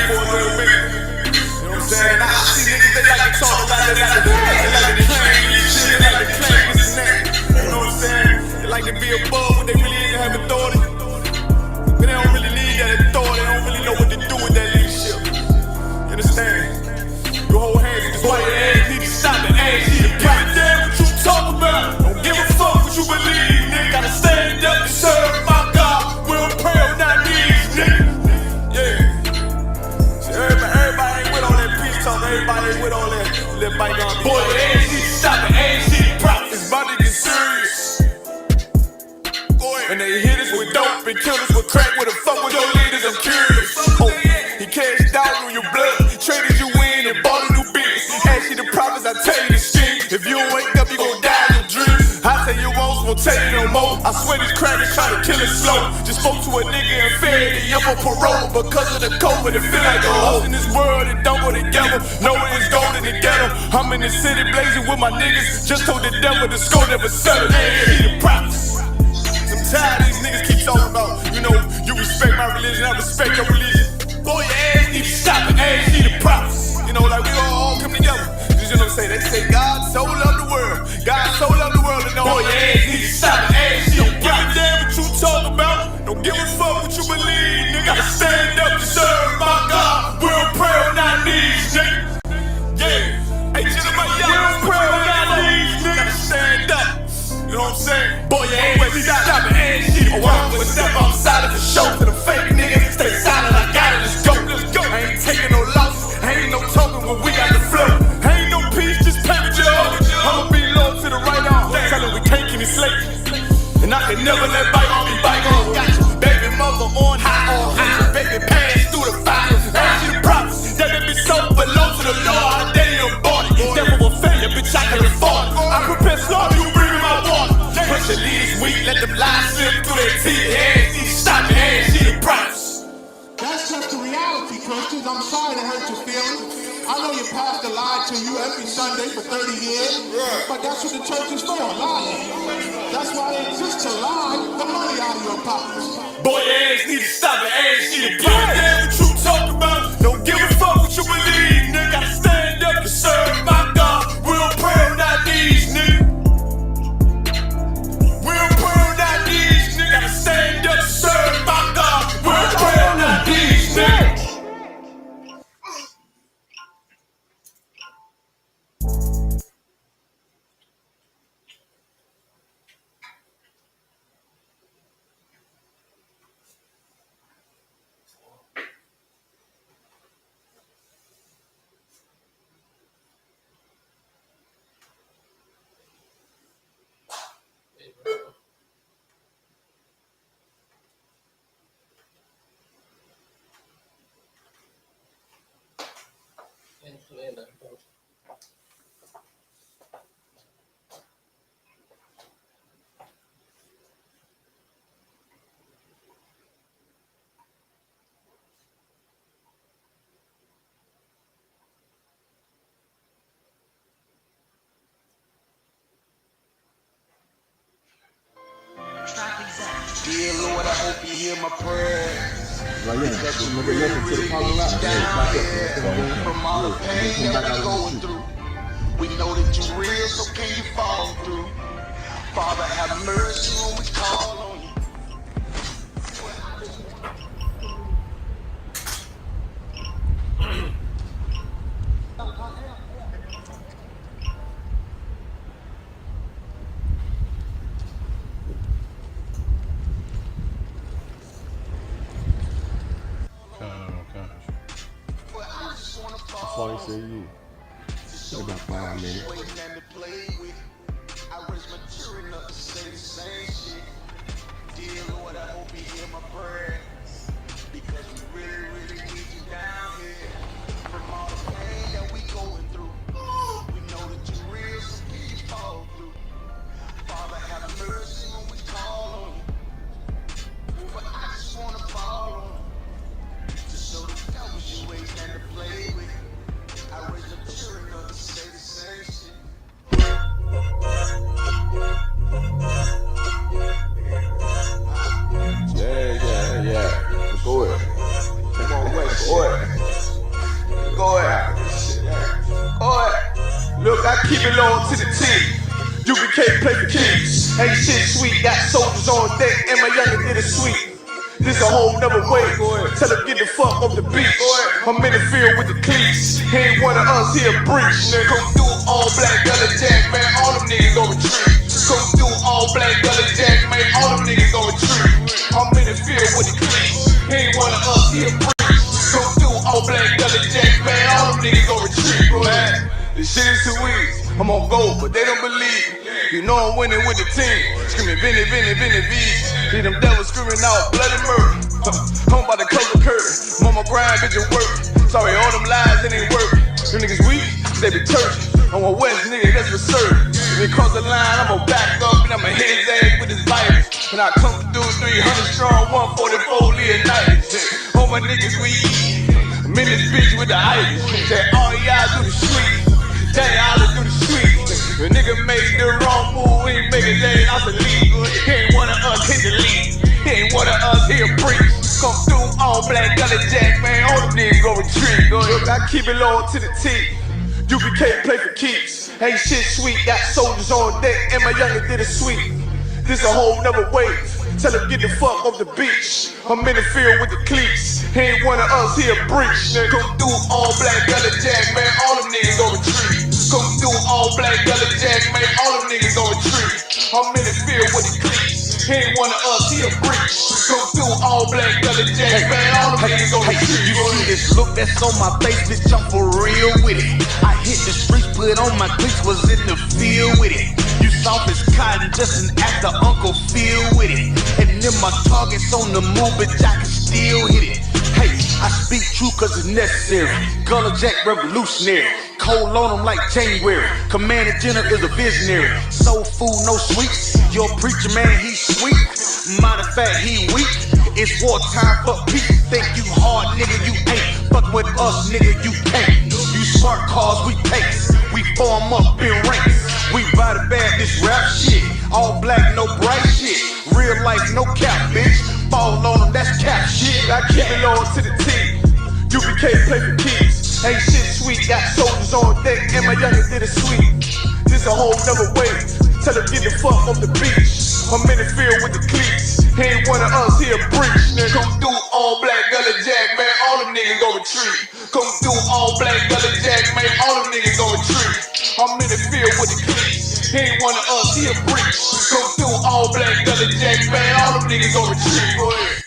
for a little bit. You know what I'm saying? I see niggas, they like to talk a lot, they like to claim this shit, they like to claim this and that. You know what I'm saying? They like to be above when they really even have authority. But they don't really need that authority, they don't really know what to do with that leadership. You understand? Your whole hands in this boy, your ass need to stop it, ass need to give a damn what you talk about. Don't give a fuck what you believe, nigga. Gotta stand up and serve my God. We'll pray on our knees, nigga. Yeah. See, everybody ain't with all that peace talk, everybody ain't with all that bygone. Boy, your ass need to stop it, ass need to drop. It's about to get serious. And they hit us with dope and kill us with crack. With the fuck with your leaders, I'm curious. Oh, he cashed out on your blood, traded you in and bought a new bitch. Ask you the prophets, I tell you the shit. If you don't wake up, you gon' die in your dreams. I tell you once, won't tell you no more. I swear these crackers try to kill us slow. Just spoke to a nigga and fed he up on parole because of the COVID. It feel like a host in this world that don't go together. Nowhere is golden together. I'm in the city blazing with my niggas. Just told the devil the skull never settle. Hey, the prophets. I'm tired of these niggas keep talking about, you know, you respect my religion, I respect your religion. Boy, your ass need to stop it, ass need the prophets. You know, like we all come together. You know what I'm saying? They say God so loved the world. God so loved the world and boy, your ass need to stop it, ass need the prophets. Don't give a damn what you talking about. Don't give a fuck what you believe, nigga. Gotta stand up and serve my God. We'll pray on our knees, nigga. Yeah. Hey, gentlemen, y'all pray on our knees, nigga. Gotta stand up. You know what I'm saying? Boy, your ass need to stop it, ass need to walk with step outside of the show to the fake niggas. Stay silent, I got it, let's go, let's go. I ain't taking no loss, ain't no talking when we got the flow. Ain't no peace, just play with your own. I'ma be low to the right arm, tell him we can't keep me slave. And I can never let bygone be bygone. Got your baby mother on high, baby pass through the fire. Ask you the prophets, that baby so belong to the Lord. I dare you bought it, never will fail, bitch, I can afford it. I prepare slaughter, you bring me my water. Push the leaders weak, let them lies slip through their teeth. Ass need to stop it, ass need the prophets. That's just the reality, Christians. I'm sorry to hurt your feelings. I know your pastor lied to you every Sunday for 30 years, but that's what the church is for, lying. That's why it exists to lie the money out of your pockets. Boy, your ass need to stop it, ass need to give a damn what you talk about. Don't give a fuck what you believe, nigga. Gotta stand up and serve my God. We'll pray on our knees, nigga. We'll pray on our knees, nigga. Gotta stand up and serve my God. We'll pray on our knees, nigga. Dear Lord, I hope you hear my prayers. Right, yeah. That you really reach down here from all the pain that we're going through. We know that you're real, so can you fall through? Father, have mercy when we call on you. That's why they say you. It's about 5 minutes. I raise my children up to say the same shit. Dear Lord, I hope you hear my prayers. Because we really, really need you down here. From all the pain that we going through. We know that you're real, so can you fall through? Father, have mercy when we call on you. But I just wanna fall on you. Just so the devils you ain't stand to play with. I raise my children up to say the same shit. Yeah. keep it low to the team. UPK play for keeps. Ain't shit sweet, got soldiers on deck, and my youngin' did it sweet. This a whole nother way. Tell him get the fuck off the beach. I'm in the field with the cleats. He ain't one of us, he a breach. Come through all black Gully Jack, man, all them niggas gon' retreat. Come through all black Gully Jack, man, all them niggas gon' retreat. I'm in the field with the cleats. He ain't one of us, he a breach. Come through all black Gully Jack, man, all them niggas gon' retreat. Man, this shit is too easy. I'm on gold, but they don't believe. You know I'm winning with the team. Screaming Vinny, Vinny, Vinny V. See them devils screaming out bloody murder. I'm about to close the curtain. Mama grind, bitch, and work. Sorry, all them lies, it ain't work. Them niggas weak, they be turgid. I'm a West nigga, that's for certain. If he cross the line, I'ma back up and I'ma hit his ass with his virus. When I come through 300 strong, 144 Leonidas. All my niggas we eat. I'm in this bitch with the itis. Say all y'all do the street. Tell y'all to do the street. The nigga made the wrong move, he ain't make his ass out the league. He ain't one of us, hit the league. He ain't one of us, he a breach. Come through all black Gully Jack, man, all them niggas gon' retreat. Look, I keep it low to the T. UPK play for keeps. Ain't shit sweet, got soldiers on deck, and my youngin' did it sweet. This a whole nother wave. Tell him get the fuck off the beach. I'm in the field with the cleats. He ain't one of us, he a breach. Come through all black Gully Jack, man, all them niggas gon' retreat. Come through all black Gully Jack, man, all them niggas gon' retreat. I'm in the field with the cleats. He ain't one of us, he a breach. Come through all black Gully Jack, man, all them niggas gon' retreat. You see this look that's on my face, bitch, I'm for real with it. I hit the streets, put on my cleats, was in the field with it. You soft as cotton, just an actor, Uncle Phil with it. And then my target's on the move, but I can still hit it. Hey, I speak true cause it's necessary. Gully Jack revolutionary. Cold on them like January. Commander General is a visionary. Soul food, no sweets. Your preacher man, he sweet. Matter of fact, he weak. It's wartime for peace. Think you hard, nigga, you ain't. Fuck with us, nigga, you can't. You smart cars, we pace. We form up in ranks. We buy the bad, this rap shit. All black, no bright shit. Real life, no cap, bitch. Fall on them, that's cap shit. I keep it low to the T. UPK play for keeps. Ain't shit sweet, got soldiers on deck, and my youngin' did it sweet. This a whole nother way. Tell him get the fuck off the beach. I'm in the field with the cleats. He ain't one of us, he a breach. Come through all black Gully Jack, man, all them niggas gon' retreat. Come through all black Gully Jack, man, all them niggas gon' retreat. I'm in the field with the cleats. He ain't one of us, he a breach. Come through all black Gully Jack, man, all them niggas gon' retreat. Go ahead.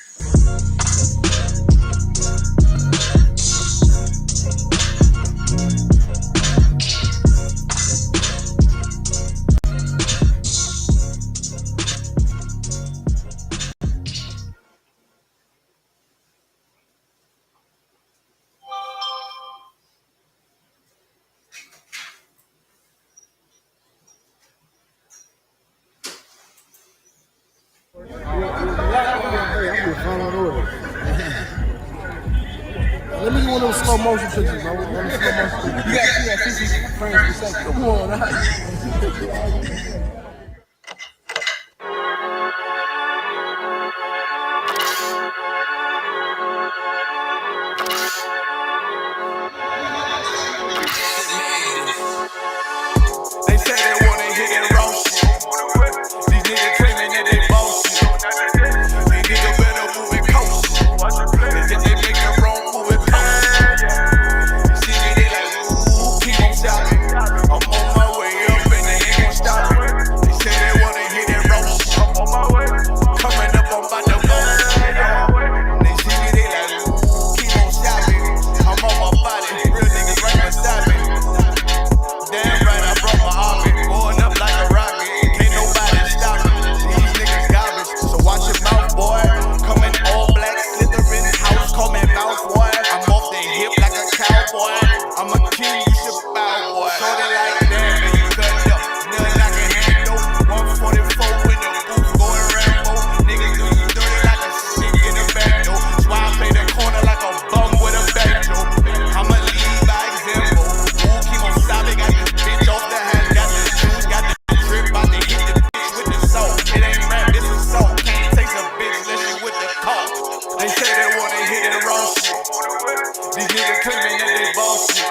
Let me get one of those slow motion pictures, bro. You got 50 frames per second. Come on, They say they wanna hit that raw shit. These niggas claiming that they boss shit. These niggas better move it coast. They said they make the wrong move it coast. See me, they like, ooh, keep on stopping. I'm on my way up and they ain't gon' stop me. They say they wanna hit that raw shit. Coming up on my double. They see me, they like, ooh, keep on stopping. I'm on my body, real niggas right beside me. Damn right, I brought my army, going up like a rocket. Can't nobody stop me. These niggas garbage, so watch your mouth, boy. Coming all black, slithering house, call me mouth, boy. I'm off the hip like a cowboy. I'm a king, you should bow, boy. Short it like that, and you cut it up. Nothing I can handle. 144 in the booth, going Rambo. Niggas do you dirty like a sick in the back door. That's why I play the corner like a bum with a banjo. I'ma lead by example. Ooh, keep on stopping, got this bitch off the hand, got the juice, got the drip, about to hit the bitch with the soul. It ain't rap, this is soul. Can't taste a bitch unless you with the coke. They say they wanna hit it raw shit. These niggas claiming that they boss shit.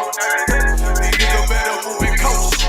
These niggas better move it coast.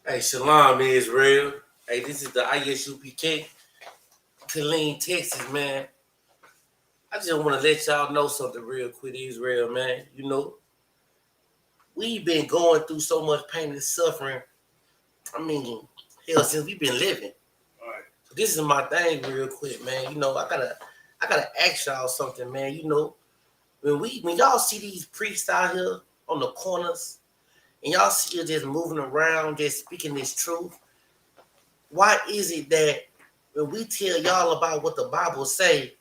Hey, Shalom, Israel. Hey, this is the ISUPK, Killeen, Texas, man. I just want to let y'all know something real quick, Israel, man. You know, we've been going through so much pain and suffering. I mean, hell, since we've been living. All right. So this is my thing, real quick, man. You know, I gotta ask y'all something, man. You know, when y'all see these priests out here on the corners, and y'all see us just moving around, just speaking this truth. Why is it that when we tell y'all about what the Bible say,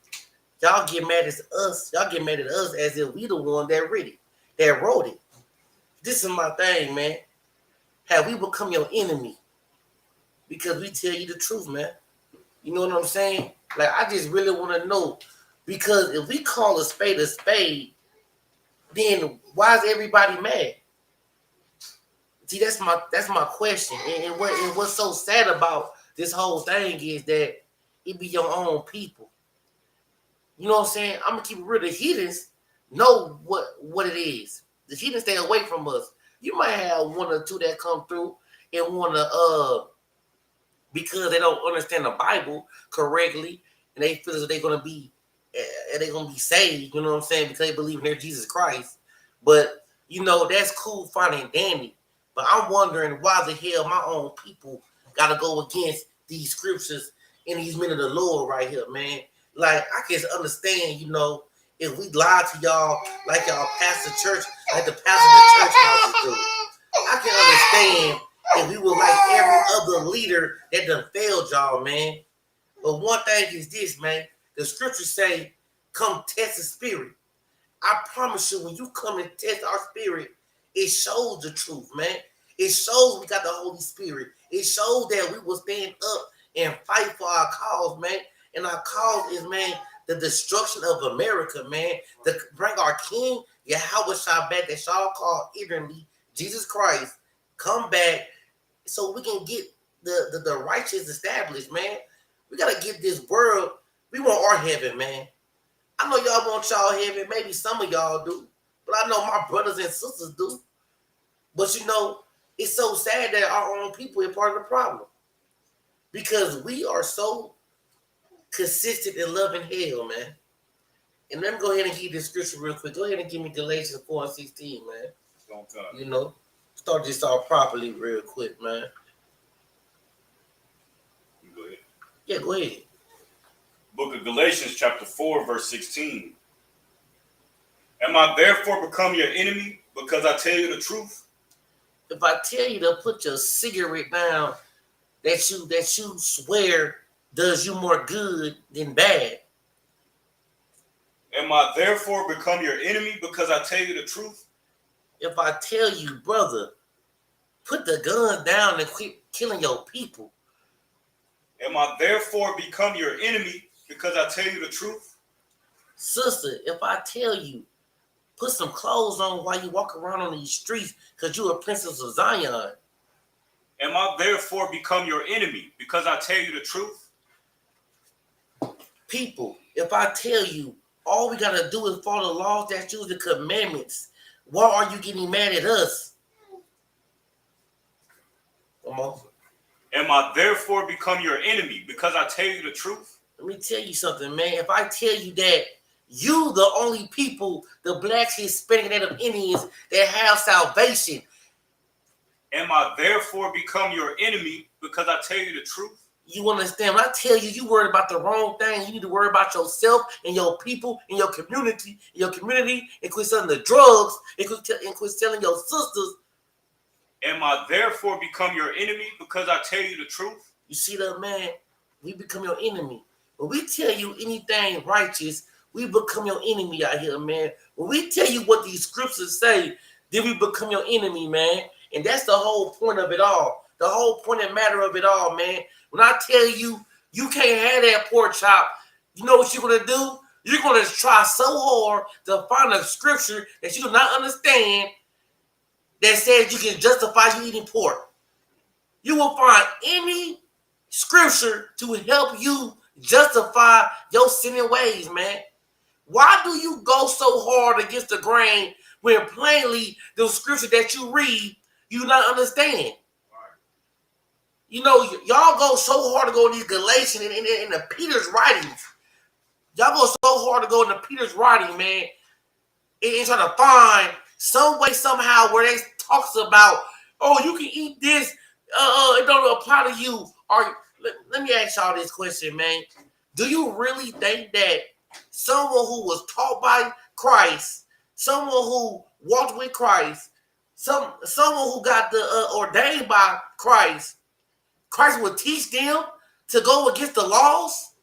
y'all get mad at us? Y'all get mad at us as if we the one that read it, that wrote it. This is my thing, man. Have we become your enemy because we tell you the truth, man? You know what I'm saying? Like, I just really want to know, because if we call a spade, then why is everybody mad? See, that's my question. And what's so sad about this whole thing is that it be your own people. You know what I'm saying? I'm gonna keep it real. The heathens know what it is. The heathens stay away from us. You might have one or two that come through and wanna because they don't understand the Bible correctly and they feel as they're gonna be saved. You know what I'm saying? Because they believe in their Jesus Christ. But you know, that's cool, fine and dandy. But I'm wondering why the hell my own people gotta go against these scriptures and these men of the Lord right here, man. Like, I can understand, you know, if we lie to y'all like y'all pastor church, like the pastor of the church houses do. I can understand if we were like every other leader that done failed y'all, man. But one thing is this, man. The scriptures say, come test the spirit. I promise you, when you come and test our spirit, it shows the truth, man. It shows we got the Holy Spirit. It shows that we will stand up and fight for our cause, man. And our cause is, man, the destruction of America, man. To bring our King, Yahweh Shah back, that y'all call ignorantly Jesus Christ, come back so we can get the righteous established, man. We got to get this world. We want our heaven, man. I know y'all want y'all heaven. Maybe some of y'all do. But I know my brothers and sisters do. But, you know, it's so sad that our own people are part of the problem. Because we are so consistent in loving hell, man. And let me go ahead and give you this scripture real quick. Go ahead and give me Galatian 4:16, man. Long time. You know, start this off properly real quick, man. You go ahead. Yeah, go ahead. Book of Galatians, chapter 4, verse 16. Am I therefore become your enemy because I tell you the truth? If I tell you to put your cigarette down, that you swear does you more good than bad. Am I therefore become your enemy because I tell you the truth? If I tell you, brother, put the gun down and quit killing your people. Am I therefore become your enemy because I tell you the truth? Sister, if I tell you, put some clothes on while you walk around on these streets because you're a princess of Zion. Am I therefore become your enemy because I tell you the truth? People, if I tell you, all we got to do is follow the laws, statutes, and commandments, why are you getting mad at us? Come on. Am I therefore become your enemy because I tell you the truth? Let me tell you something, man. If I tell you that you the only people, the blacks, Hispanic, Native Indians, that have salvation. Am I therefore become your enemy because I tell you the truth? You understand? When I tell you, you worried about the wrong thing. You need to worry about yourself and your people and your community, and quit selling the drugs, and quit selling your sisters. Am I therefore become your enemy because I tell you the truth? You see that, man? We become your enemy. When we tell you anything righteous, we become your enemy out here, man. When we tell you what these scriptures say, then we become your enemy, man. And that's the whole point of it all. The whole point and matter of it all, man. When I tell you, you can't have that pork chop, you know what you're going to do? You're going to try so hard to find a scripture that you do not understand that says you can justify you eating pork. You will find any scripture to help you justify your sinning ways, man. Why do you go so hard against the grain when plainly the scripture that you read, you do not understand? You know, y'all go so hard to go in these Galatian in the Peter's writings. Y'all go so hard to go into Peter's writing, man, and trying to find some way, somehow, where they talks about, oh, you can eat this, it don't apply to you. Let me ask y'all this question, man. Do you really think that someone who was taught by Christ, someone who walked with Christ, someone who got ordained by Christ would teach them to go against the laws?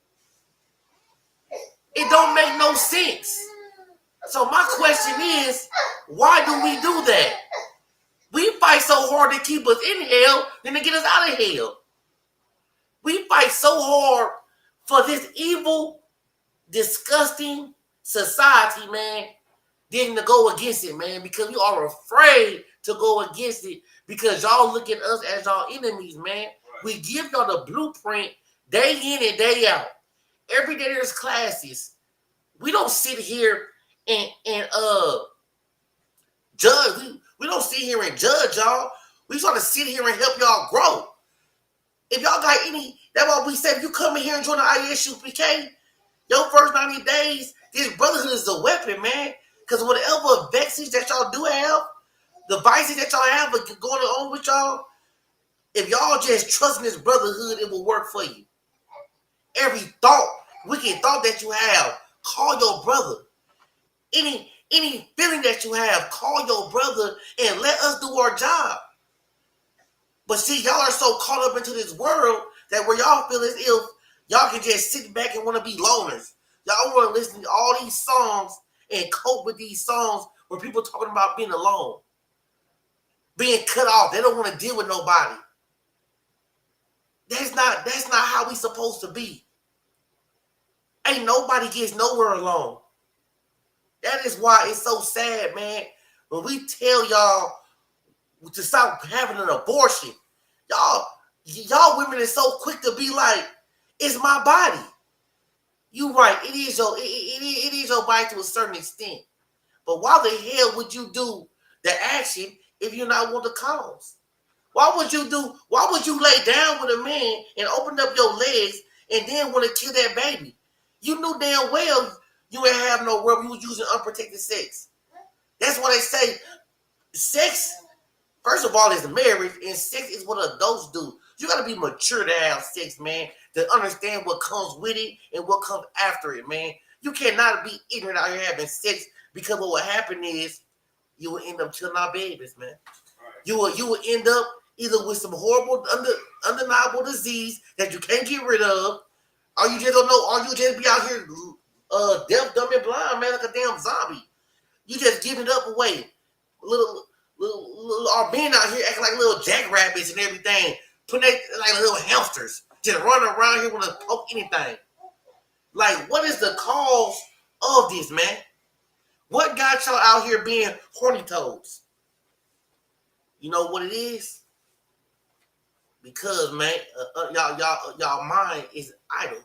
It don't make no sense. So my question is, why do we do that? We fight so hard to keep us in hell than to get us out of hell. We fight so hard for this evil, disgusting society, man, than to go against it, man, because we are afraid to go against it because y'all look at us as y'all enemies, man. We give y'all the blueprint day in and day out. Every day there's classes. We don't sit here and judge. We don't sit here and judge y'all. We try to sit here and help y'all grow. If y'all got any, that's why we said if you come in here and join the ISUPK, your first 90 days, this brotherhood is a weapon, man. Because whatever vexes that y'all do have, the vices that y'all have going on with y'all, if y'all just trust in this brotherhood, it will work for you. Every wicked thought that you have, call your brother. Any feeling that you have, call your brother and let us do our job. But see, y'all are so caught up into this world that where y'all feel as if y'all can just sit back and want to be loners. Y'all want to listen to all these songs and cope with these songs where people talking about being alone, being cut off. They don't want to deal with nobody. That's not how we supposed to be. Ain't nobody gets nowhere alone. That is why it's so sad, man. When we tell y'all to stop having an abortion, y'all women are so quick to be like, it's my body. You right, it is your body to a certain extent. But why the hell would you do the action if you're not want the cause? Why would you lay down with a man and open up your legs and then want to kill that baby? You knew damn well you ain't have no rub. You was using unprotected sex. That's why they say sex, first of all, is marriage, and sex is what adults do. You got to be mature to have sex, man, to understand what comes with it and what comes after it, man. You cannot be ignorant out here having sex because what will happen is you will end up killing our babies, man. You will end up either with some horrible, undeniable disease that you can't get rid of, or you just don't know, or you just be out here deaf, dumb, and blind, man, like a damn zombie. You just giving it up away. Little or being out here acting like little jackrabbits and everything, putting like little hamsters, just running around here want to poke anything. Like, what is the cause of this, man? What got y'all out here being horny toads? You know what it is? Because, man, y'all mind is idle.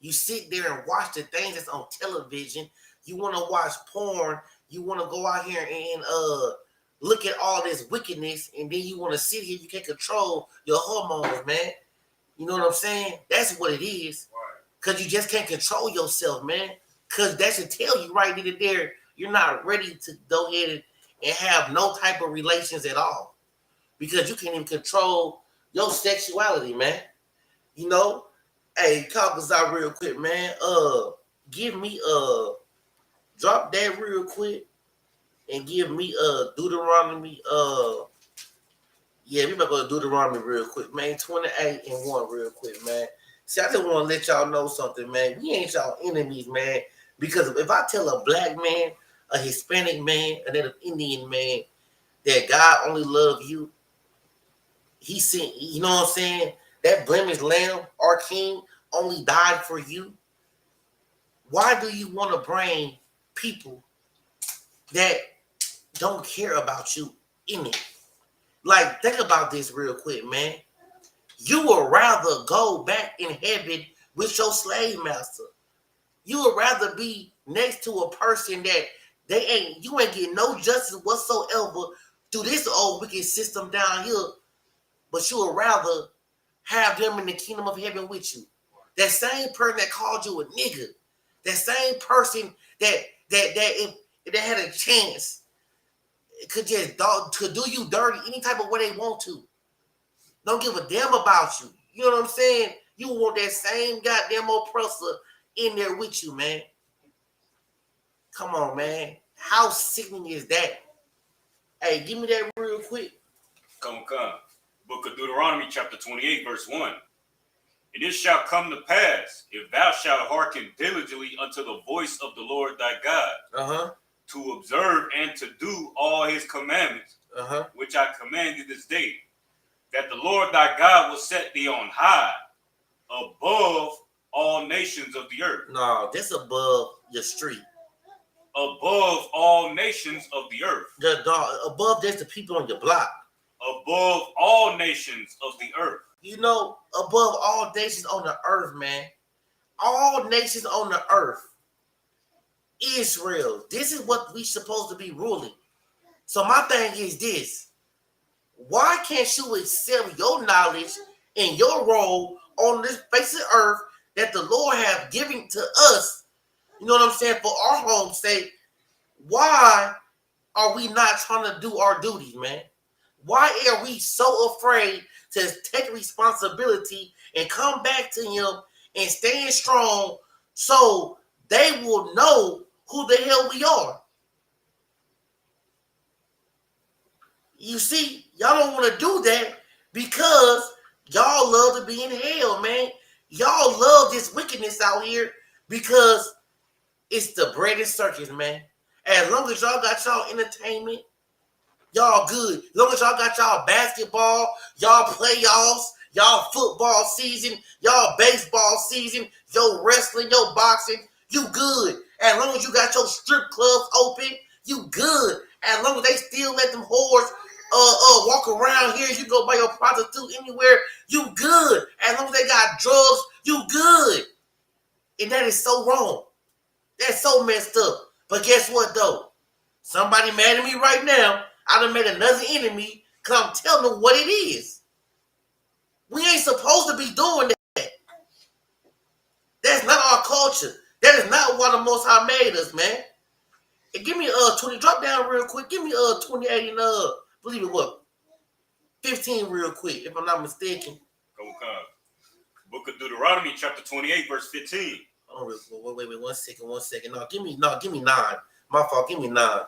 You sit there and watch the things that's on television. You want to watch porn. You want to go out here and look at all this wickedness, and then you want to sit here. You can't control your hormones, man. You know what I'm saying? That's what it is. Because you just can't control yourself, man. Because that should tell you right there, you're not ready to go ahead and have no type of relations at all. Because you can't even control your sexuality, man. You know? Hey, call us out real quick, man. Give me drop that real quick and give me Deuteronomy. Yeah, we might go to Deuteronomy real quick, man. 28 and 1 real quick, man. See, I just want to let y'all know something, man. We ain't y'all enemies, man. Because if I tell a black man, a Hispanic man, a Native Indian man that God only loves you, he sent, you know what I'm saying? That blemished lamb, our king, only died for you. Why do you want to bring people that don't care about you in it? Like, think about this real quick, man. You would rather go back in heaven with your slave master. You would rather be next to a person that you ain't getting no justice whatsoever through this old wicked system down here, but you would rather have them in the kingdom of heaven with you. That same person that called you a nigga, that same person that if they had a chance, could just to do you dirty any type of way they want to. Don't give a damn about you. You know what I'm saying? You want that same goddamn oppressor in there with you, man. Come on, man. How sickening is that? Hey, give me that real quick. Come. Book of Deuteronomy, chapter 28, verse 1. And it shall come to pass, if thou shalt hearken diligently unto the voice of the Lord thy God, to observe and to do all his commandments, which I command you this day, that the Lord thy God will set thee on high, above all nations of the earth. No, this above your street. Above all nations of the earth. Above there's the people on your block. Above all nations of the earth. You know, above all nations on the earth, man. All nations on the earth. Israel. This is what we supposed to be ruling. So my thing is this. Why can't you accept your knowledge and your role on this face of earth that the Lord have given to us? You know what I'm saying? For our home's sake. Why are we not trying to do our duties, man? Why are we so afraid to take responsibility and come back to him and stand strong so they will know who the hell we are? You see, y'all don't want to do that because y'all love to be in hell, man. Y'all love this wickedness out here because it's the bread and circus, man. As long as y'all got y'all entertainment, y'all good. As long as y'all got y'all basketball, y'all playoffs, y'all football season, y'all baseball season, your wrestling, your boxing, you good. As long as you got your strip clubs open, you good. As long as they still let them whores walk around here, you go buy your prostitute anywhere, you good. As long as they got drugs, you good. And that is so wrong. That's so messed up. But guess what, though? Somebody mad at me right now. I done made another enemy because I'm telling them what it is. We ain't supposed to be doing that. That's not our culture. That is not what the Most High made us, man. And give me 20. Drop down real quick. Give me 28 and believe it what? 15 real quick, if I'm not mistaken. Come. Book of Deuteronomy, chapter 28, verse 15. Oh, wait, 1 second. No, give me 9. My fault, give me 9.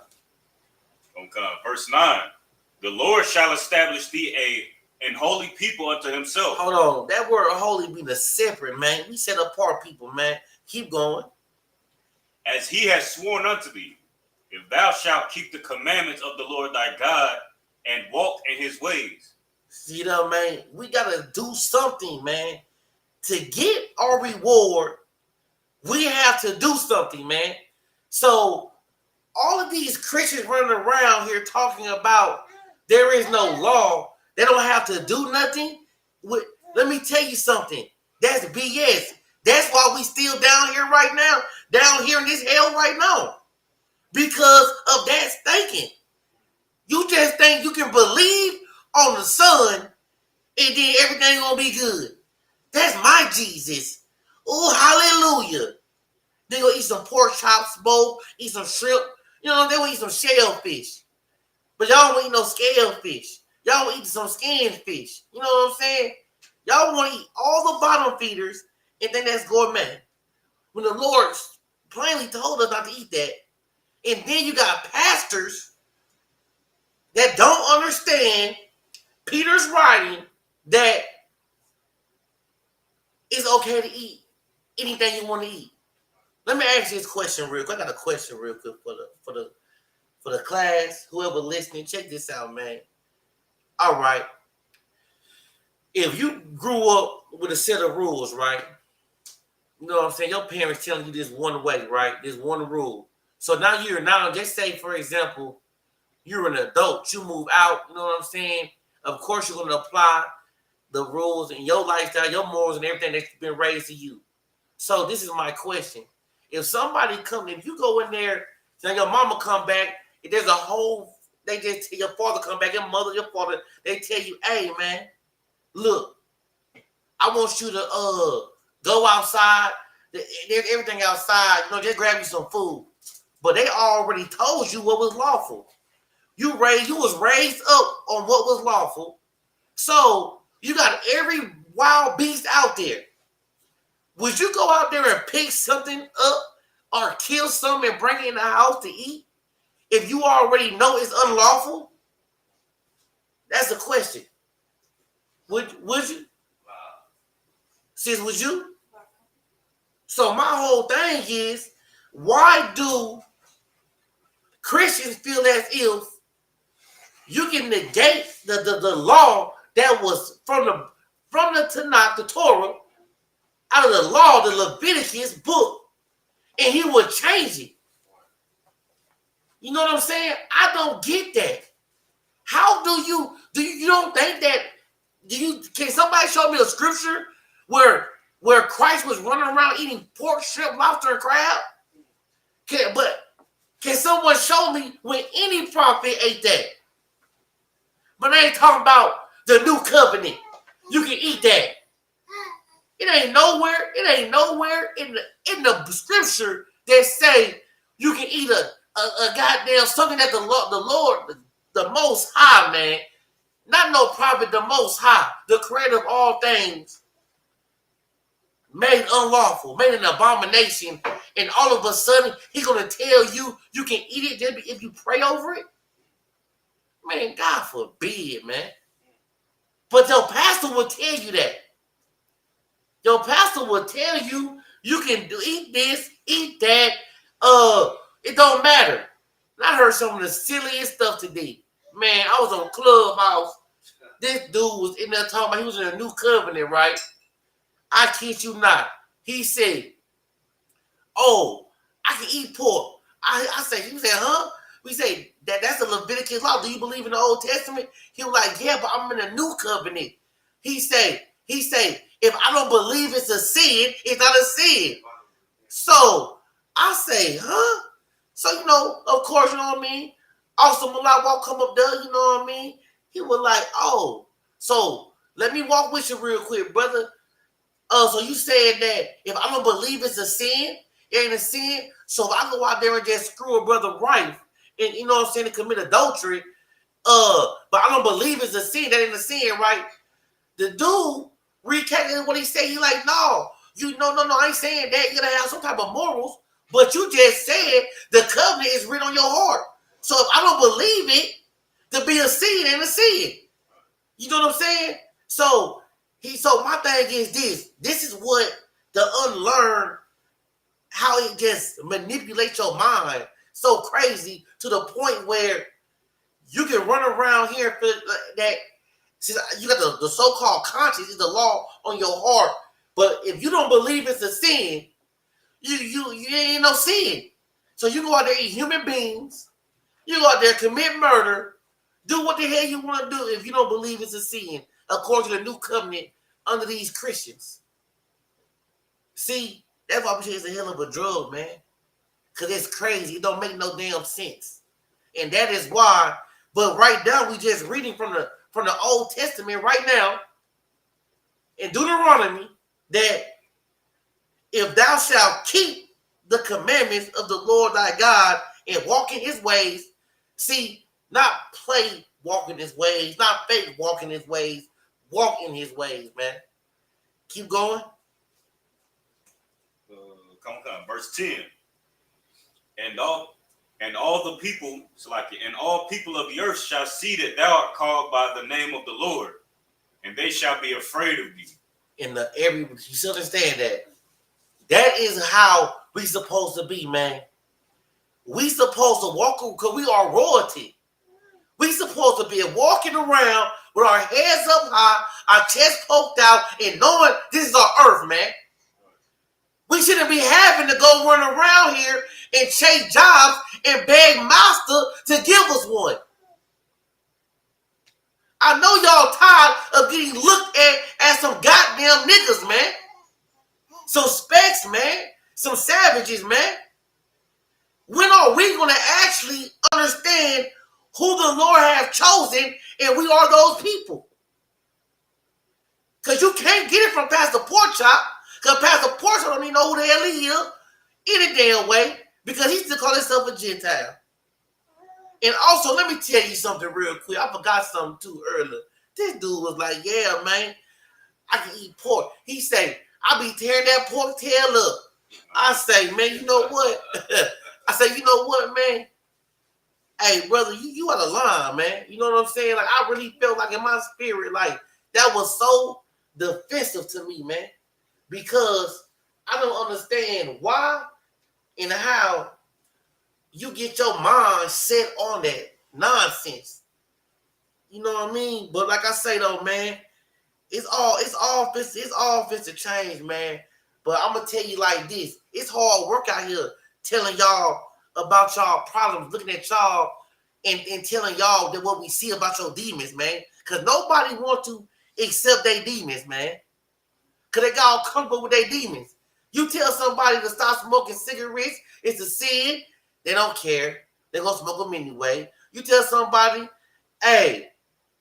Come. Verse 9. The Lord shall establish thee an holy people unto himself. Hold on. That word holy means a separate, man. We set apart people, man. Keep going. As he has sworn unto thee, if thou shalt keep the commandments of the Lord thy God and walk in his ways. See that, man? We got to do something, man. To get our reward, we have to do something, man. So all of these Christians running around here talking about there is no law, they don't have to do nothing. Let me tell you something. That's BS. That's why we still down here right now, down here in this hell right now. Because of that thinking. You just think you can believe on the Son and then everything gonna be good. That's my Jesus. Oh, hallelujah. They gonna eat some pork chops, bowl, eat some shrimp. You know, they gonna eat some shellfish. But y'all don't eat no scalefish. Y'all want to eat some skinned fish. You know what I'm saying? Y'all want to eat all the bottom feeders and think that's gourmet. When the Lord plainly told us not to eat that. And then you got pastors that don't understand Peter's writing that it's okay to eat anything you want to eat. Let me ask you this question real quick. I got a question real quick for the class. Whoever listening, check this out, man. All right. If you grew up with a set of rules, right? You know what I'm saying? Your parents telling you this one way, right? This one rule. So now just say, for example, you're an adult. You move out. You know what I'm saying? Of course, you're going to apply the rules and your lifestyle, your morals, and everything that's been raised to you. So this is my question. If somebody if you go in there, say your mama come back, if there's they just tell your father come back, your mother, your father, they tell you, hey, man, look, I want you to go outside. There's everything outside. Just grab you some food. But they already told you what was lawful. You was raised up on what was lawful. So you got every wild beast out there. Would you go out there and pick something up or kill something and bring it in the house to eat if you already know it's unlawful? That's the question. Would you? Sis, would you? So my whole thing is, why do Christians feel as if you can negate the law that was from the Tanakh, the Torah, out of the law, the Leviticus book, and he would change it? You know what I'm saying? I don't get that. How do you don't think that? Can somebody show me a scripture where Christ was running around eating pork, shrimp, lobster, and crab? Can someone show me when any prophet ate that? But I ain't talking about the new covenant. You can eat that. It ain't nowhere in the scripture that say you can eat a goddamn something that the Lord, the Most High, man, not no prophet, the Most High, the creator of all things, made unlawful, made an abomination, and all of a sudden he's gonna tell you you can eat it if you pray over it. Man, God forbid, man. But your pastor will tell you that. Your pastor will tell you you can eat this, eat that. It don't matter. And I heard some of the silliest stuff today. Man, I was on Clubhouse. This dude was in there talking about he was in a new covenant, right? I kid you not. He said, "Oh, I can eat pork." I said, he said, "Huh?" We say that's the Leviticus law. Do you believe in the Old Testament? He was like, "Yeah, but I'm in a new covenant." He say, if I don't believe it's a sin, it's not a sin. So I say, huh? So, of course, you know what I mean? Also, Malak won't come up there, you know what I mean? He was like, oh, so let me walk with you real quick, brother. So you said that if I don't believe it's a sin, it ain't a sin. So if I go out there and just screw a brother wife and, you know what I'm saying, to commit adultery, but I don't believe it's a sin, that ain't a sin, right? The dude recalculated what he said. He like, no, I ain't saying that. You gotta have some type of morals. But you just said the covenant is written on your heart. So if I don't believe it to be a sin, ain't a sin. You know what I'm saying? So my thing is this. This is what the unlearned, how it just manipulates your mind so crazy to the point where you can run around here for that. You got the so-called conscience, is the law on your heart. But if you don't believe it's a sin, you ain't no sin. So you go out there and eat human beings. You go out there commit murder. Do what the hell you want to do if you don't believe it's a sin, according to the new covenant under these Christians. See, that's why we say it's a hell of a drug, man. Because it's crazy. It don't make no damn sense. And that is why, but right now we just reading from the Old Testament right now in Deuteronomy that if thou shalt keep the commandments of the Lord thy God and walk in his ways, see, not play walking his ways, not fake walking his ways, walk in his ways, man. Keep going. Come on, verse 10. And all the people, and all people of the earth shall see that thou art called by the name of the Lord, and they shall be afraid of thee. You should understand that. That is how we supposed to be, man. We supposed to walk, because we are royalty. We supposed to be walking around with our heads up high, our chest poked out, and knowing this is our earth, man. We shouldn't be having to go run around here and chase jobs and beg master to give us one. I know y'all tired of getting looked at as some goddamn niggas, man. Some specks, man. Some savages, man. When are we going to actually understand who the Lord has chosen and we are those people? Because you can't get it from Pastor Porkchop. Because Pastor Porkchop don't even know who the hell he is any damn way. Because he still call himself a Gentile. And also, let me tell you something real quick. I forgot something too earlier. This dude was like, yeah, man, I can eat pork. He say, I be tearing that pork tail up. I say, man, you know what? I say, you know what, man? Hey, brother, you out of line, man. You know what I'm saying? Like, I really felt like in my spirit, like, that was so defensive to me, man. Because I don't understand why and how you get your mind set on that nonsense. You know what I mean? But like I say though, man, it's all fits to change, man. But I'm gonna tell you like this: it's hard work out here telling y'all about y'all problems, looking at y'all and telling y'all that what we see about your demons, man. Cause nobody want to accept their demons, man. Cause they got all comfortable with their demons. You tell somebody to stop smoking cigarettes, it's a sin. They don't care. They're gonna smoke them anyway. You tell somebody, hey,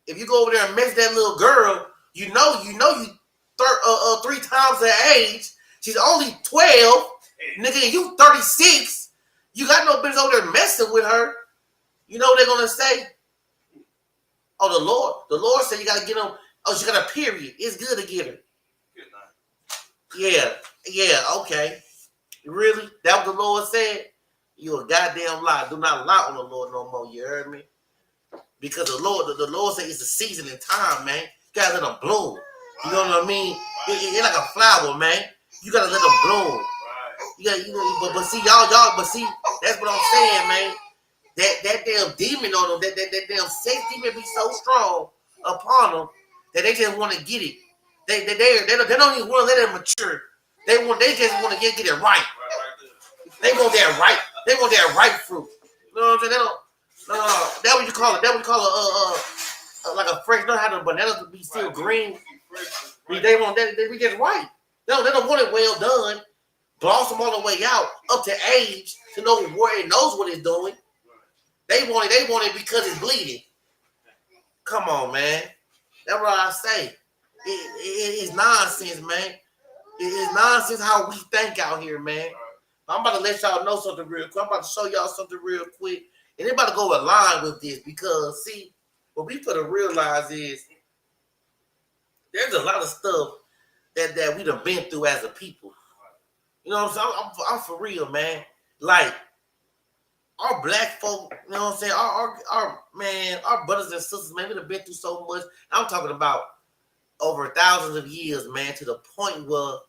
if you go over there and mess that little girl, you know you 3 times her age. She's only 12. Nigga, you 36. You got no business over there messing with her. You know what they're gonna say? Oh, the Lord said you gotta get them. Oh, she got a period. It's good to get her. Yeah, okay. Really? That what the Lord said? You a goddamn lie. Do not lie on the Lord no more. You heard me? Because the Lord said it's a season and time, man. You gotta let them bloom. You know what I mean? It's like a flower, man. You gotta let them bloom. But see, but see, that's what I'm saying, man. That damn demon on them, that damn sex demon be so strong upon them that they just want to get it. They don't even want to let it mature. They just want to get it right. They want that right. They want that right fruit. You know what I'm saying? They don't. That what you call it. That what you call like a fresh. You know how the bananas be still green. They want that. They get right. They don't want it well done. Blossom all the way out up to age to know where it knows what it's doing. They want it because it's bleeding. Come on, man. That's what I say. It's nonsense, man. It's nonsense how we think out here, man. I'm about to let y'all know something real quick. I'm about to show y'all something real quick. And they about to go along with this because, see, what we got to realize is there's a lot of stuff that we done been through as a people. You know what I'm saying? I'm for real, man. Like, our black folk, you know what I'm saying? Our brothers and sisters, man, we done been through so much. I'm talking about over thousands of years, man, to the point where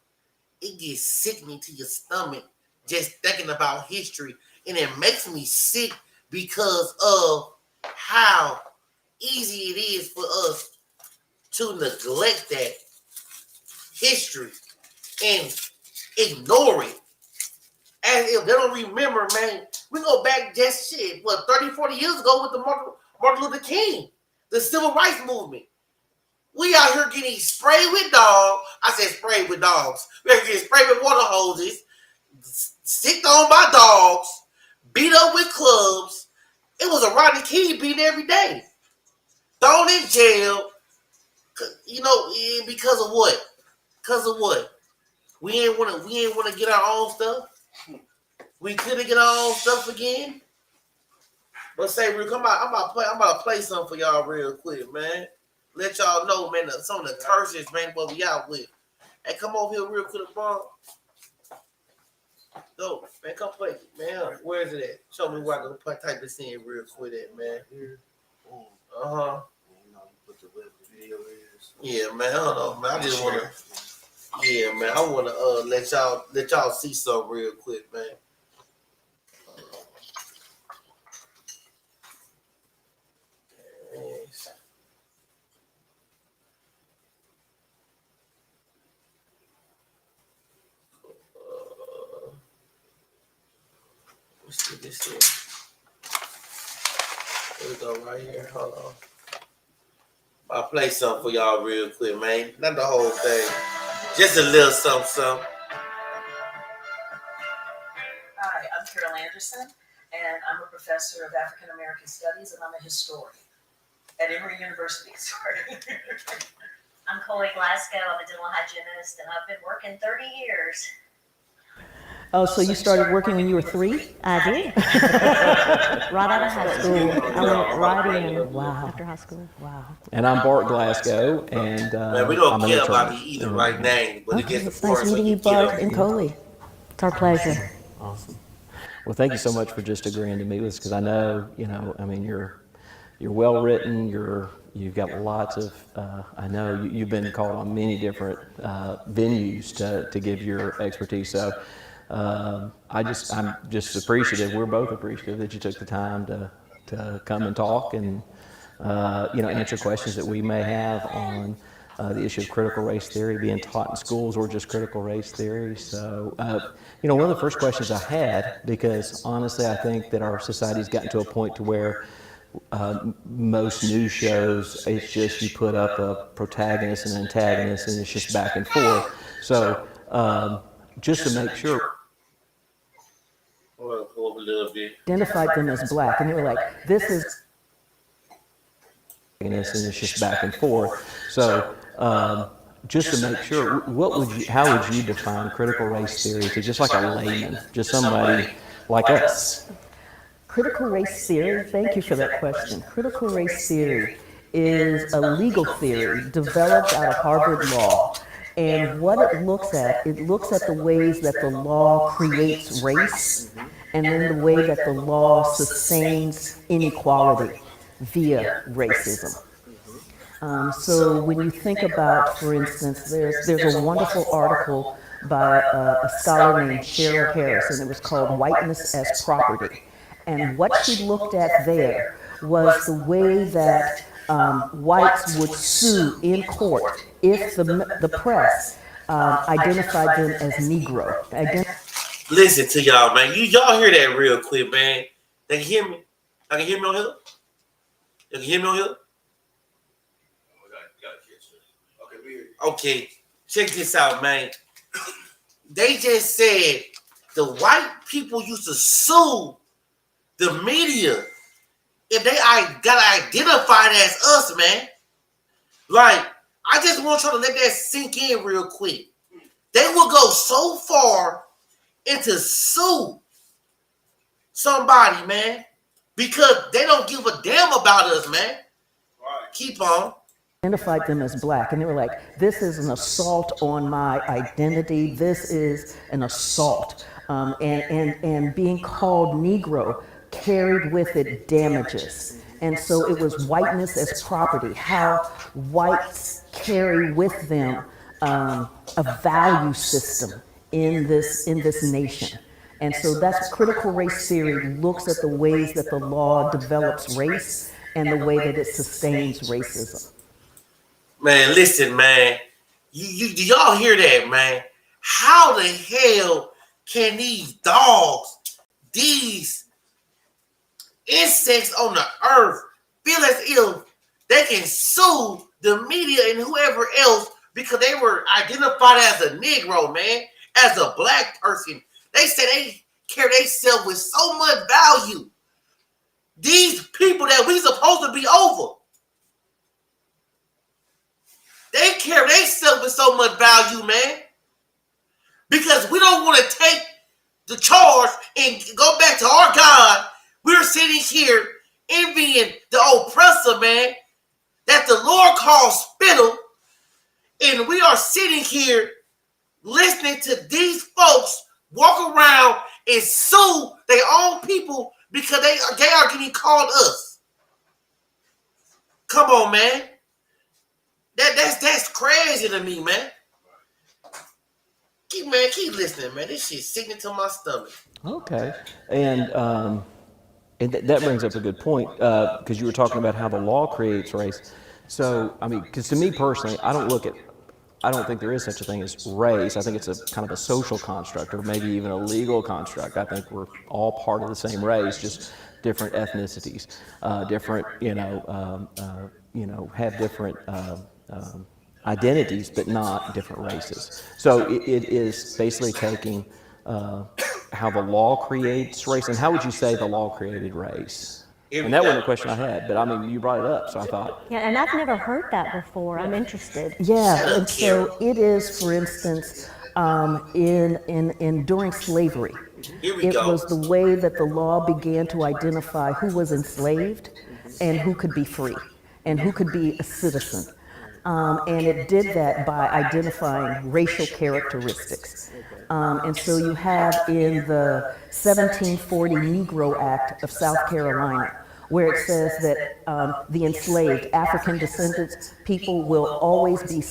it gets sickening to your stomach just thinking about history. And it makes me sick because of how easy it is for us to neglect that history and ignore it. As if they don't remember, man, we go back just 30, 40 years ago with the Martin Luther King, the civil rights movement. We out here getting sprayed with dogs. I said sprayed with dogs. We are getting sprayed with water hoses, sicked on by dogs, beat up with clubs. It was a Rodney King beating every day. Thrown in jail. You know, because of what? Because of what? We ain't wanna get our own stuff. We couldn't get our own stuff again. But say, real, I'm about to play something for y'all real quick, man. Let y'all know, man, some of the curses, man, what we out with. Hey, come over here real quick, bro. Go, man, come play, man. Where is it at? Show me where I can type this in real quick, at, man. Uh-huh. You know, you put the video is. Yeah, man. I don't know, man. I just wanna. Yeah, man. I wanna let y'all see something real quick, man. Let's see this here. Here we go, right here. Hold on. I'll play something for y'all real quick, man. Not the whole thing. Just a little something. Hi, I'm Carol Anderson, and I'm a professor of African American Studies, and I'm a historian at Emory University. Sorry. I'm Chloe Glasgow. I'm a dental hygienist, and I've been working 30 years. Oh, so you started working when you were 3? I did. Right out of high school. I went right in. Wow. After high school. Wow. And I'm Bart Glasgow, and Man, we don't I'm an care attorney. about either right name, but it Okay, gets the it's nice point so meeting you you, get Bart up. and Coley. It's our pleasure. Awesome. Well, thank you so much for just agreeing to meet with us, because I know, I mean, you're well written. You've got lots of. I know you've been called on many different venues to give your expertise. So I'm just appreciative. We're both appreciative that you took the time to come and talk and answer questions that we may have on the issue of critical race theory being taught in schools, or just critical race theory. So, one of the first questions I had, because honestly, I think that our society's gotten to a point to where most news shows, it's just you put up a protagonist and an antagonist, and it's just back and forth. So, just to make sure. Identified them as black, and they were like, this is. And it's just back and forth. So, just to make sure, how would you define critical race theory to just like a layman, just somebody like us? Critical race theory, thank you for that question. Critical race theory is a legal theory developed out of Harvard Law. And what it looks at the ways that the law creates race, and then the way that the law sustains inequality via racism. So when you think about, for instance, there's a wonderful article by a scholar named Cheryl Harris, and it was called Whiteness as Property. And what she looked at there was the way that whites would sue in court if the press identified them as Negro. Listen to y'all, man. Y'all hear that real quick, man. They can hear me. I can hear me on here. You can hear me on here? Okay, check this out, man. They just said the white people used to sue the media if they got identified as us, man. Like, I just want y'all to let that sink in real quick. They will go so far into sue somebody, man, because they don't give a damn about us, man. Keep on. Identified them as black, and they were like, this is an assault on my identity, this is an assault, and being called Negro carried with it damages. And so it was whiteness as property, how whites carry with them a value system in this nation. And so that's critical race theory, looks at the ways that the law develops race and the way that it sustains racism. Man, listen, man. Do y'all hear that, man? How the hell can these dogs, these insects on the earth, feel as if they can sue the media and whoever else because they were identified as a Negro, man, as a black person? They say they carry themselves with so much value. These people that we supposed to be over, they carry themselves with so much value, man. Because we don't want to take the charge and go back to our God. We're sitting here envying the oppressor, man, that the Lord calls spittle. And we are sitting here listening to these folks walk around and sue their own people because they are getting called us. Come on, man. That's crazy to me, man. Keep listening, man. This shit's sinking to my stomach. Okay, and that brings up a good point, because you were talking about how the law creates race. So, I mean, because to me personally, I don't think there is such a thing as race. I think it's a kind of a social construct, or maybe even a legal construct. I think we're all part of the same race, just different ethnicities, different, have different identities, but not different races. So it is basically taking how the law creates race. And how would you say the law created race? And that wasn't a question I had, but I mean, you brought it up, so I thought. Yeah, and I've never heard that before. I'm interested. Yeah, and so it is, for instance, during slavery, it was the way that the law began to identify who was enslaved and who could be free and who could be a citizen. And it did that by identifying racial characteristics. And so you have in the 1740 Negro Act of South Carolina, where it says that the enslaved, African descendants people will always be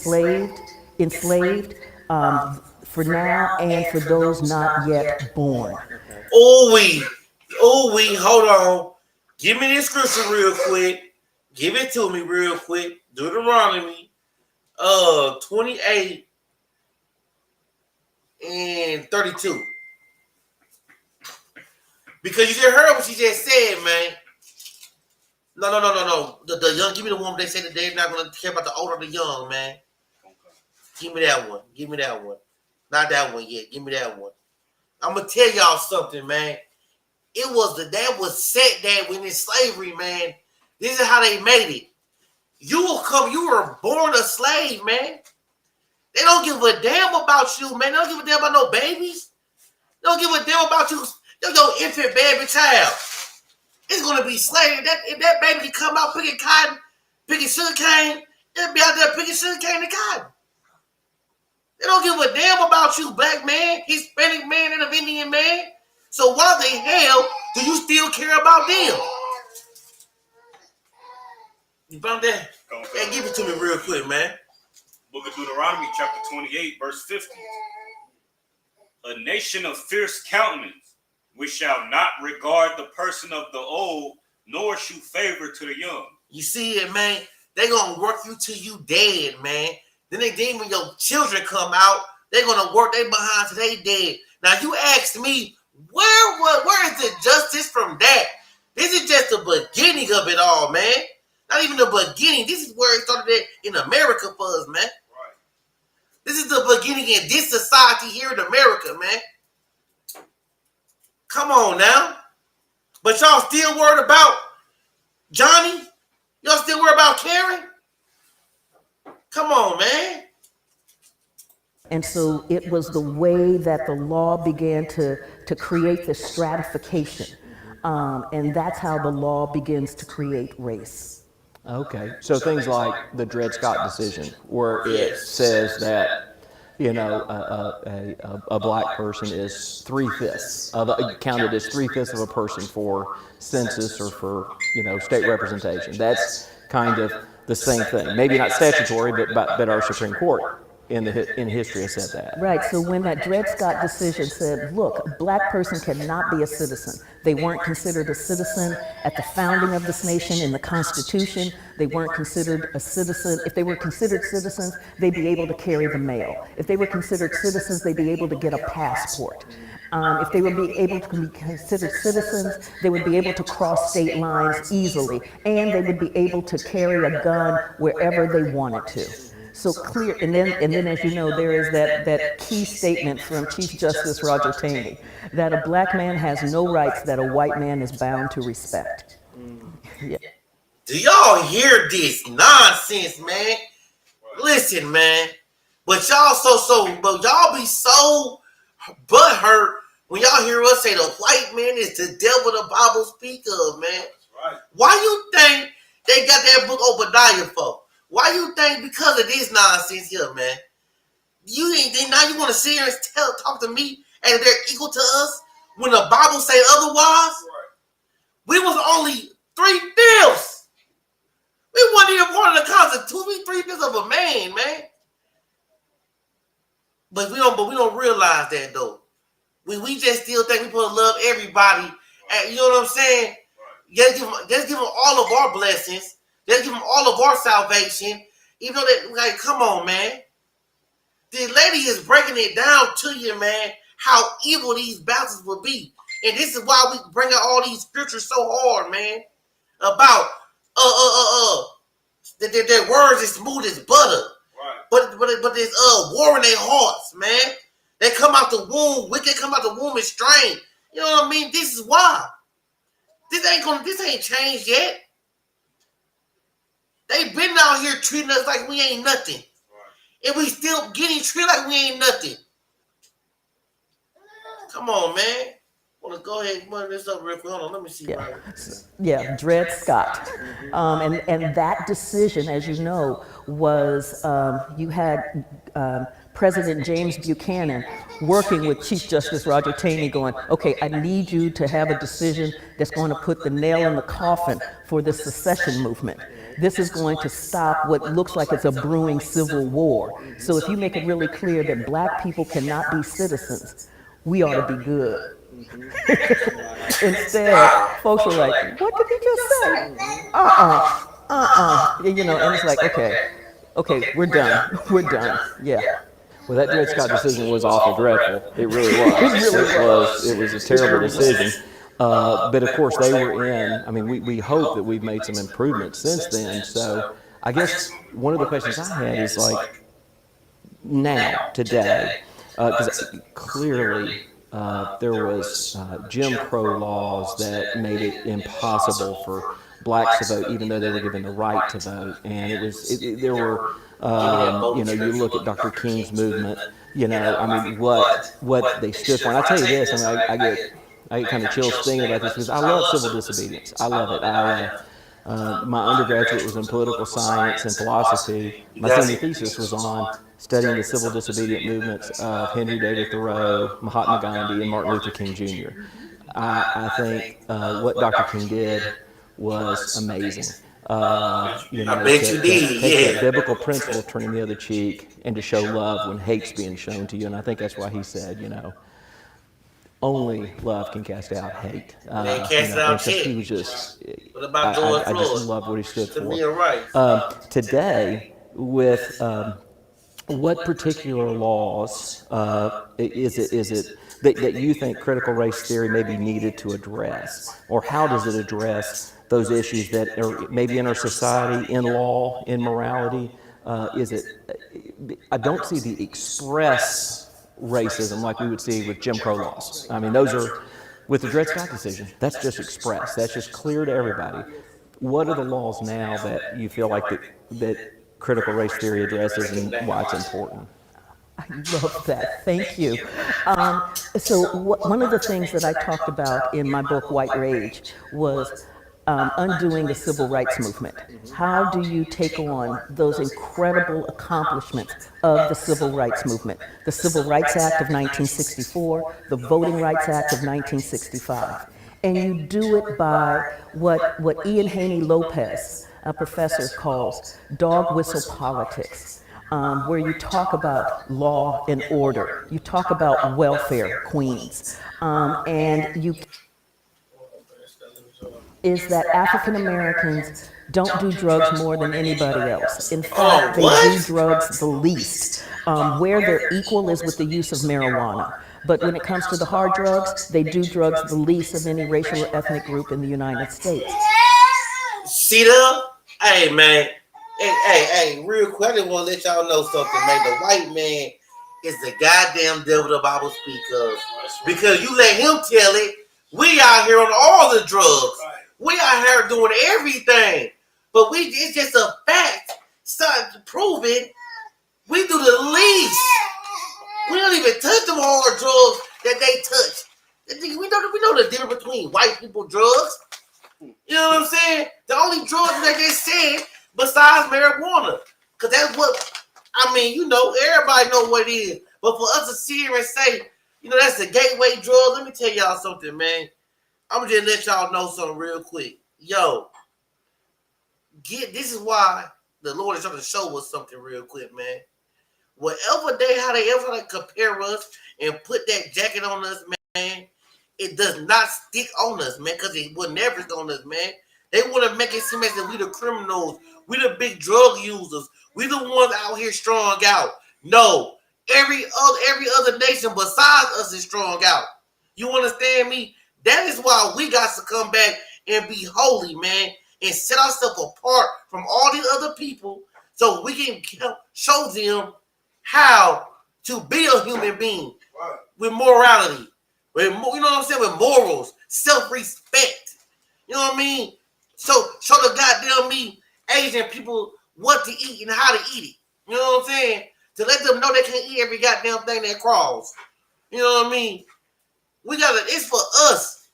enslaved for now and for those not yet born. Hold on. Give me this scripture real quick. Give it to me real quick. Deuteronomy 28 and 32. Because you just heard what she just said, man. No. The young, give me the one they say that they're not going to care about the old or the young, man. Give me that one. Not that one yet. Give me that one. I'm going to tell y'all something, man. That was set that when in slavery, man. This is how they made it. You were born a slave, man. They don't give a damn about you, man. They don't give a damn about no babies. They don't give a damn about you. Your infant baby child. It's gonna be slave. If that baby can come out picking cotton, picking sugar cane, they'll be out there picking sugar cane and cotton. They don't give a damn about you, black man, Hispanic man, and an Indian man. So why the hell do you still care about them? You found that? Hey, give it to me real quick, man. Book of Deuteronomy, chapter 28, verse 50. A nation of fierce countenance, which shall not regard the person of the old, nor shew favor to the young. You see it, man? They gonna work you till you dead, man. Then when your children come out, they're gonna work they behind till they dead. Now you ask me, where is the justice from that? This is just the beginning of it all, man. Not even the beginning. This is where it started in America for us, man. Right. This is the beginning in this society here in America, man. Come on now. But y'all still worried about Johnny? Y'all still worried about Karen? Come on, man. And so it was the way that the law began to create this stratification. And that's how the law begins to create race. Okay, so things like the Dred Scott decision, where it says that, you know, a black person is 3/5 counted as 3/5 of a person for census or for, you know, state representation. That's kind of the same thing. Maybe not statutory, but our Supreme Court in history has said that. Right, so when that Dred Scott decision said, look, a black person cannot be a citizen. They weren't considered a citizen at the founding of this nation in the Constitution. They weren't considered a citizen. If they were considered citizens, they'd be able to carry the mail. If they were considered citizens, they'd be able to get a passport. If they would be able to be considered citizens, they would be able to cross state lines easily, and they would be able to carry a gun wherever they wanted to. So clear, and then as you know, there is that key statement from Chief Justice Roger Taney, that a black man has no rights that a white man is bound to respect. Yeah. Do y'all hear this nonsense, man? Listen, man. But y'all be so butthurt when y'all hear us say the white man is the devil the Bible speak of, man. Right. Why you think they got that book Obadiah for? Why you think because of this nonsense here, man? Now you want to sit here and talk to me as if they're equal to us when the Bible say otherwise? Right. We was only 3/5. We wasn't even part of the Constitution. We 3/5 of a man. But we don't realize that though. We just still think we supposed to love everybody. And you know what I'm saying? Right. Just give them all of our blessings. Let's give them all of our salvation. Even though they, like, come on, man. The lady is breaking it down to you, man, how evil these bastards will be. And this is why we bring out all these scriptures so hard, man. About their words is smooth as butter. Right. But there's war in their hearts, man. They come out the womb, wicked come out the womb and strain. You know what I mean? This is why. This ain't changed yet. They been out here treating us like we ain't nothing. And we still getting treated like we ain't nothing. Come on, man. Want to go ahead and run this up real quick? Hold on, let me see. Dred Scott. And that decision, as you know, was you had President James Buchanan working with Chief Justice Roger Taney going, okay, I need you to have a decision that's going to put the nail in the coffin for this secession movement. This is going to stop what looks like it's a brewing civil war. So if you make it really clear that black people cannot be citizens, we ought to be good. Instead, folks are like, what did he just say? You know, and it's like, okay, we're done. We're done. Yeah. Well, that Dred Scott decision was awful dreadful. It really was. It was a terrible decision. But of course, they were in. I mean, we hope that we've made some improvements since then. So I guess one of the questions I had is like, now, today, because clearly there was Jim Crow laws that made it impossible for blacks to vote, even though they were given the right to vote. And there were, you know, you look at Dr. King's movement, you know, I mean, what they stood for. And I tell you this, I mean, I get kind of chills thinking about this because I love civil disobedience. I love it. My undergraduate was in political science and philosophy. My senior thesis was on studying the civil disobedient movements of Henry David Thoreau, Mahatma Gandhi, and Martin Luther King Jr. I think what Dr. King did was amazing. You know, I bet you did, take that biblical principle of turning the other cheek and to show love when hate's being shown to you. And I think that's why he said, you know, only love can cast out hate. He was just, what about I just love what he stood for. Being right. Today, with what particular laws is it that you think critical race theory may be needed to address? Or how does it address those issues that are maybe in our society, in law, in morality? I don't see the express racism like we would see with Jim Crow laws. I mean, those are, with the Dred Scott decision, that's just express. That's just clear to everybody. What are the laws now that you feel like that critical race theory addresses and why it's important? I love that. Thank you. One of the things that I talked about in my book, White Rage, was undoing the civil rights movement. How do you take on those incredible accomplishments of the civil rights movement? The Civil Rights Act of 1964, the Voting Rights Act of 1965. And you do it by what Ian Haney Lopez, a professor, calls dog whistle politics. Where you talk about law and order, you talk about welfare queens, and you is that African Americans don't do drugs more than anybody else. In fact, they do drugs the least. Where their equal is with the use of marijuana. But when it comes to the hard drugs, they do drugs the least of any racial or ethnic group in the United States. See them? Hey, man. Hey, real quick, I just want to let y'all know something, man. The white man is the goddamn devil the Bible speaks of. Because you let him tell it, we out here on all the drugs. We out here doing everything. But it's just a fact. Starting to prove it. We do the least. We don't even touch them hard drugs that they touch. We know the difference between white people drugs. You know what I'm saying? The only drugs that they said besides marijuana. Because that's what, I mean, you know, everybody know what it is. But for us to sit here and say, you know, that's the gateway drug, let me tell y'all something, man. I'm going to just let y'all know something real quick. Yo, this is why the Lord is trying to show us something real quick, man. How they ever like compare us and put that jacket on us, man, it does not stick on us, man, because it will never stick on us, man. They want to make it seem as if we the criminals, we the big drug users, we the ones out here strung out. No, every other nation besides us is strung out. You understand me? That is why we got to come back and be holy, man, and set ourselves apart from all these other people so we can show them how to be a human being with morality, with, you know what I'm saying, with morals, self-respect. You know what I mean? So show the goddamn me Asian people what to eat and how to eat it. You know what I'm saying? To let them know they can't eat every goddamn thing that crawls. You know what I mean? It's for us.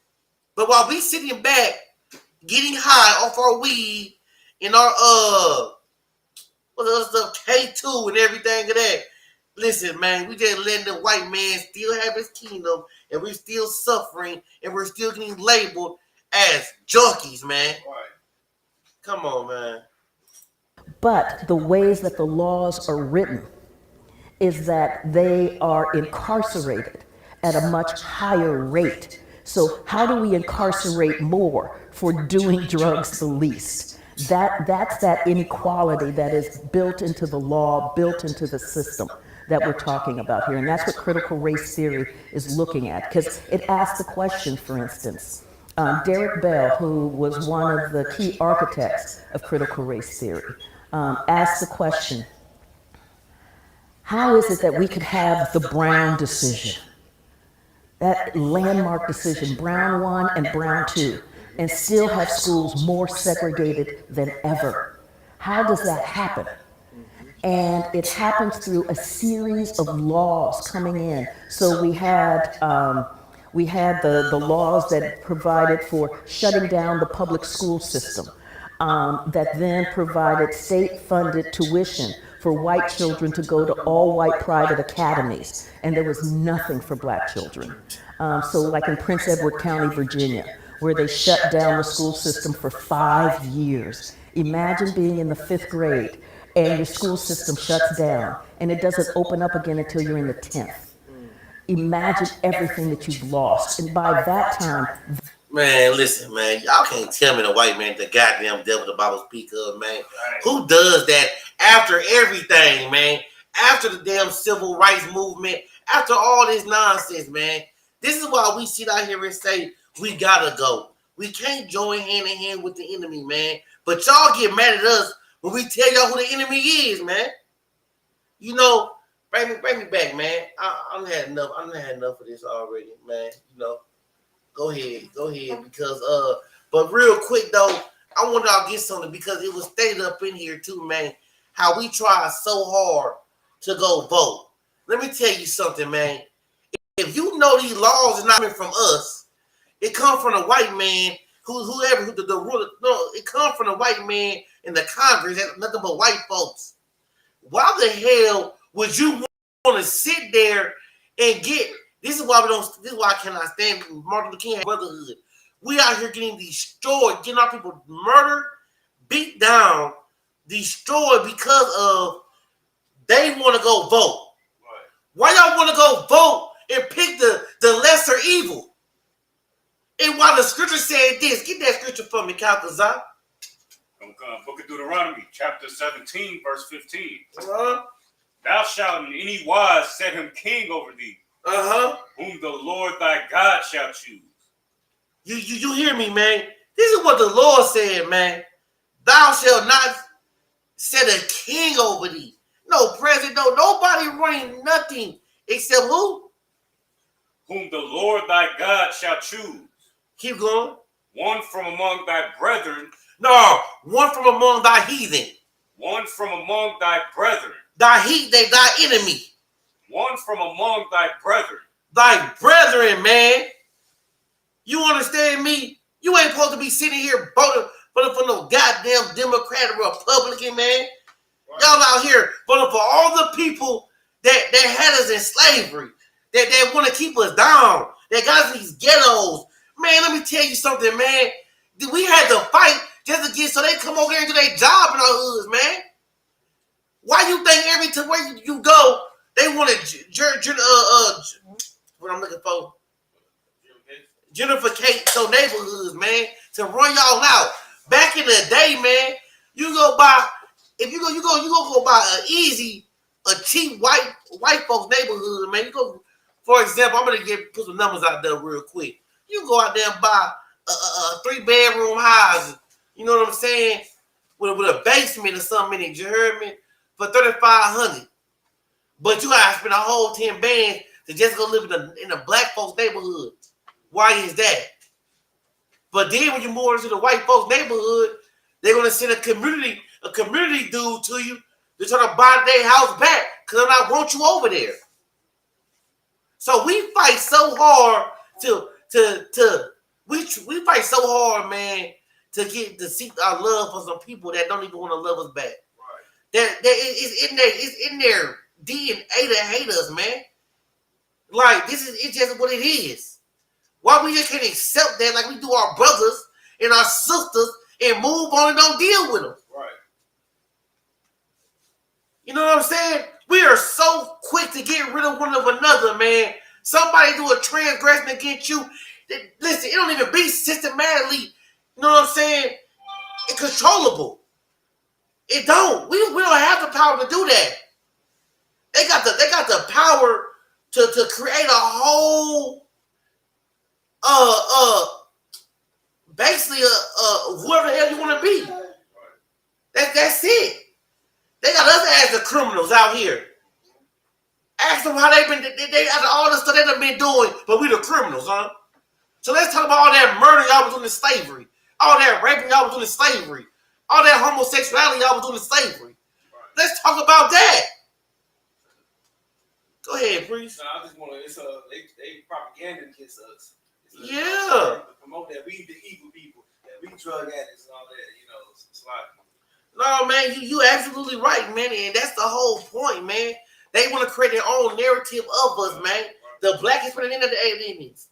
But while we sitting back, getting high off our weed and our what other stuff, K2 and everything of that. Listen, man, we just letting the white man still have his kingdom, and we're still suffering, and we're still getting labeled as junkies, man. Right. Come on, man. But the ways that the laws are written is that they are incarcerated at a much higher rate. So how do we incarcerate more for doing drugs the least? That's that inequality that is built into the law, built into the system that we're talking about here. And that's what critical race theory is looking at, because it asks the question, for instance, Derek Bell, who was one of the key architects of critical race theory, asked the question, how is it that we could have the Brown decision, that landmark decision, Brown 1 and Brown 2, and still have schools more segregated than ever? How does that happen? And it happens through a series of laws coming in. So we had the laws that provided for shutting down the public school system, that then provided state-funded tuition for white children to go to all-white private academies, and there was nothing for black children. So like in Prince Edward County, Virginia, where they shut down the school system for 5 years. Imagine being in the 5th grade and your school system shuts down and it doesn't open up again until you're in the 10th. Imagine everything that you've lost. And by that time... Man, listen, man, y'all can't tell me the white man the goddamn devil the Bible speak of, man. Who does that after everything, man? After the damn civil rights movement, after all this nonsense, man. This is why we sit out here and say, we gotta go. We can't join hand in hand with the enemy, man. But y'all get mad at us when we tell y'all who the enemy is, man. You know, bring me back, man. I'm had enough. I'm had enough of this already, man. You know, go ahead, because but real quick though, I want y'all to get something because it was stated up in here too, man. How we try so hard to go vote. Let me tell you something, man. If you know these laws are not coming from us, it comes from a white man whoever the ruler. No, it comes from a white man in the Congress. That's nothing but white folks. Why the hell would you want to sit there and get? This is why we don't. This is why I cannot stand Martin Luther King brotherhood. We out here getting destroyed, getting our people murdered, beat down, destroyed because of they want to go vote. Right. Why y'all want to go vote and pick the lesser evil? And while the scripture said this, get that scripture for me, Calcazar. Book of Deuteronomy, chapter 17, verse 15. Thou shalt in any wise set him king over thee, whom the Lord thy God shall choose. You hear me, man? This is what the Lord said, man. Thou shalt not set a king over thee. No president, no, nobody running nothing except who? Whom the Lord thy God shall choose. Keep going. One from among thy brethren. No, one from among thy heathen. One from among thy brethren. Thy enemy. One from among thy brethren. Thy brethren, man. You understand me? You ain't supposed to be sitting here voting for no goddamn Democrat or Republican, man. Right. Y'all out here voting for all the people that had us in slavery, that want to keep us down, that got us in these ghettos. Man, let me tell you something, man. We had to fight just to get so they come over here and do their job in our hoods, man. Why you think every time where you go, they want to what I'm looking for? Gentrificate so neighborhoods, man, to run y'all out. Back in the day, man, you go buy go buy a cheap white folks neighborhood, man. You go, for example, I'm gonna put some numbers out there real quick. You go out there and buy a 3-bedroom house, you know what I'm saying, with a basement or something in it, you heard me, for $3,500. But you gotta spend a whole 10 bands to just go live in a black folks neighborhood. Why is that? But then when you move into the white folks' neighborhood, they're gonna send a community dude to you to try to buy their house back because I want you over there. So we fight so hard we fight so hard, man, to seek our love for some people that don't even want to love us back. Right. It's in their DNA to hate us, man. Like it's just what it is. Why we just can't accept that like we do our brothers and our sisters and move on and don't deal with them? Right. You know what I'm saying? We are so quick to get rid of one of another, man. Somebody do a transgression against you. Listen, it don't even be systematically, you know what I'm saying, controllable. It don't. We don't have the power to do that. They got the power to create a whole basically whoever the hell you want to be. That's it. They got us as the criminals out here. Ask them how they after all the stuff they done been doing, but we the criminals, huh? So let's talk about all that murder y'all was doing in slavery, all that raping y'all was doing in slavery, all that homosexuality y'all was doing in slavery. Let's talk about that. Go ahead, priest. No, I just want to. It's they propaganda against us. Yeah. Promote that we the evil people, that we drug addicts and all that. You know, it's like. No, man, you absolutely right, man, and that's the whole point, man. They want to create their own narrative of us, man. The black Hispanic of the aliens.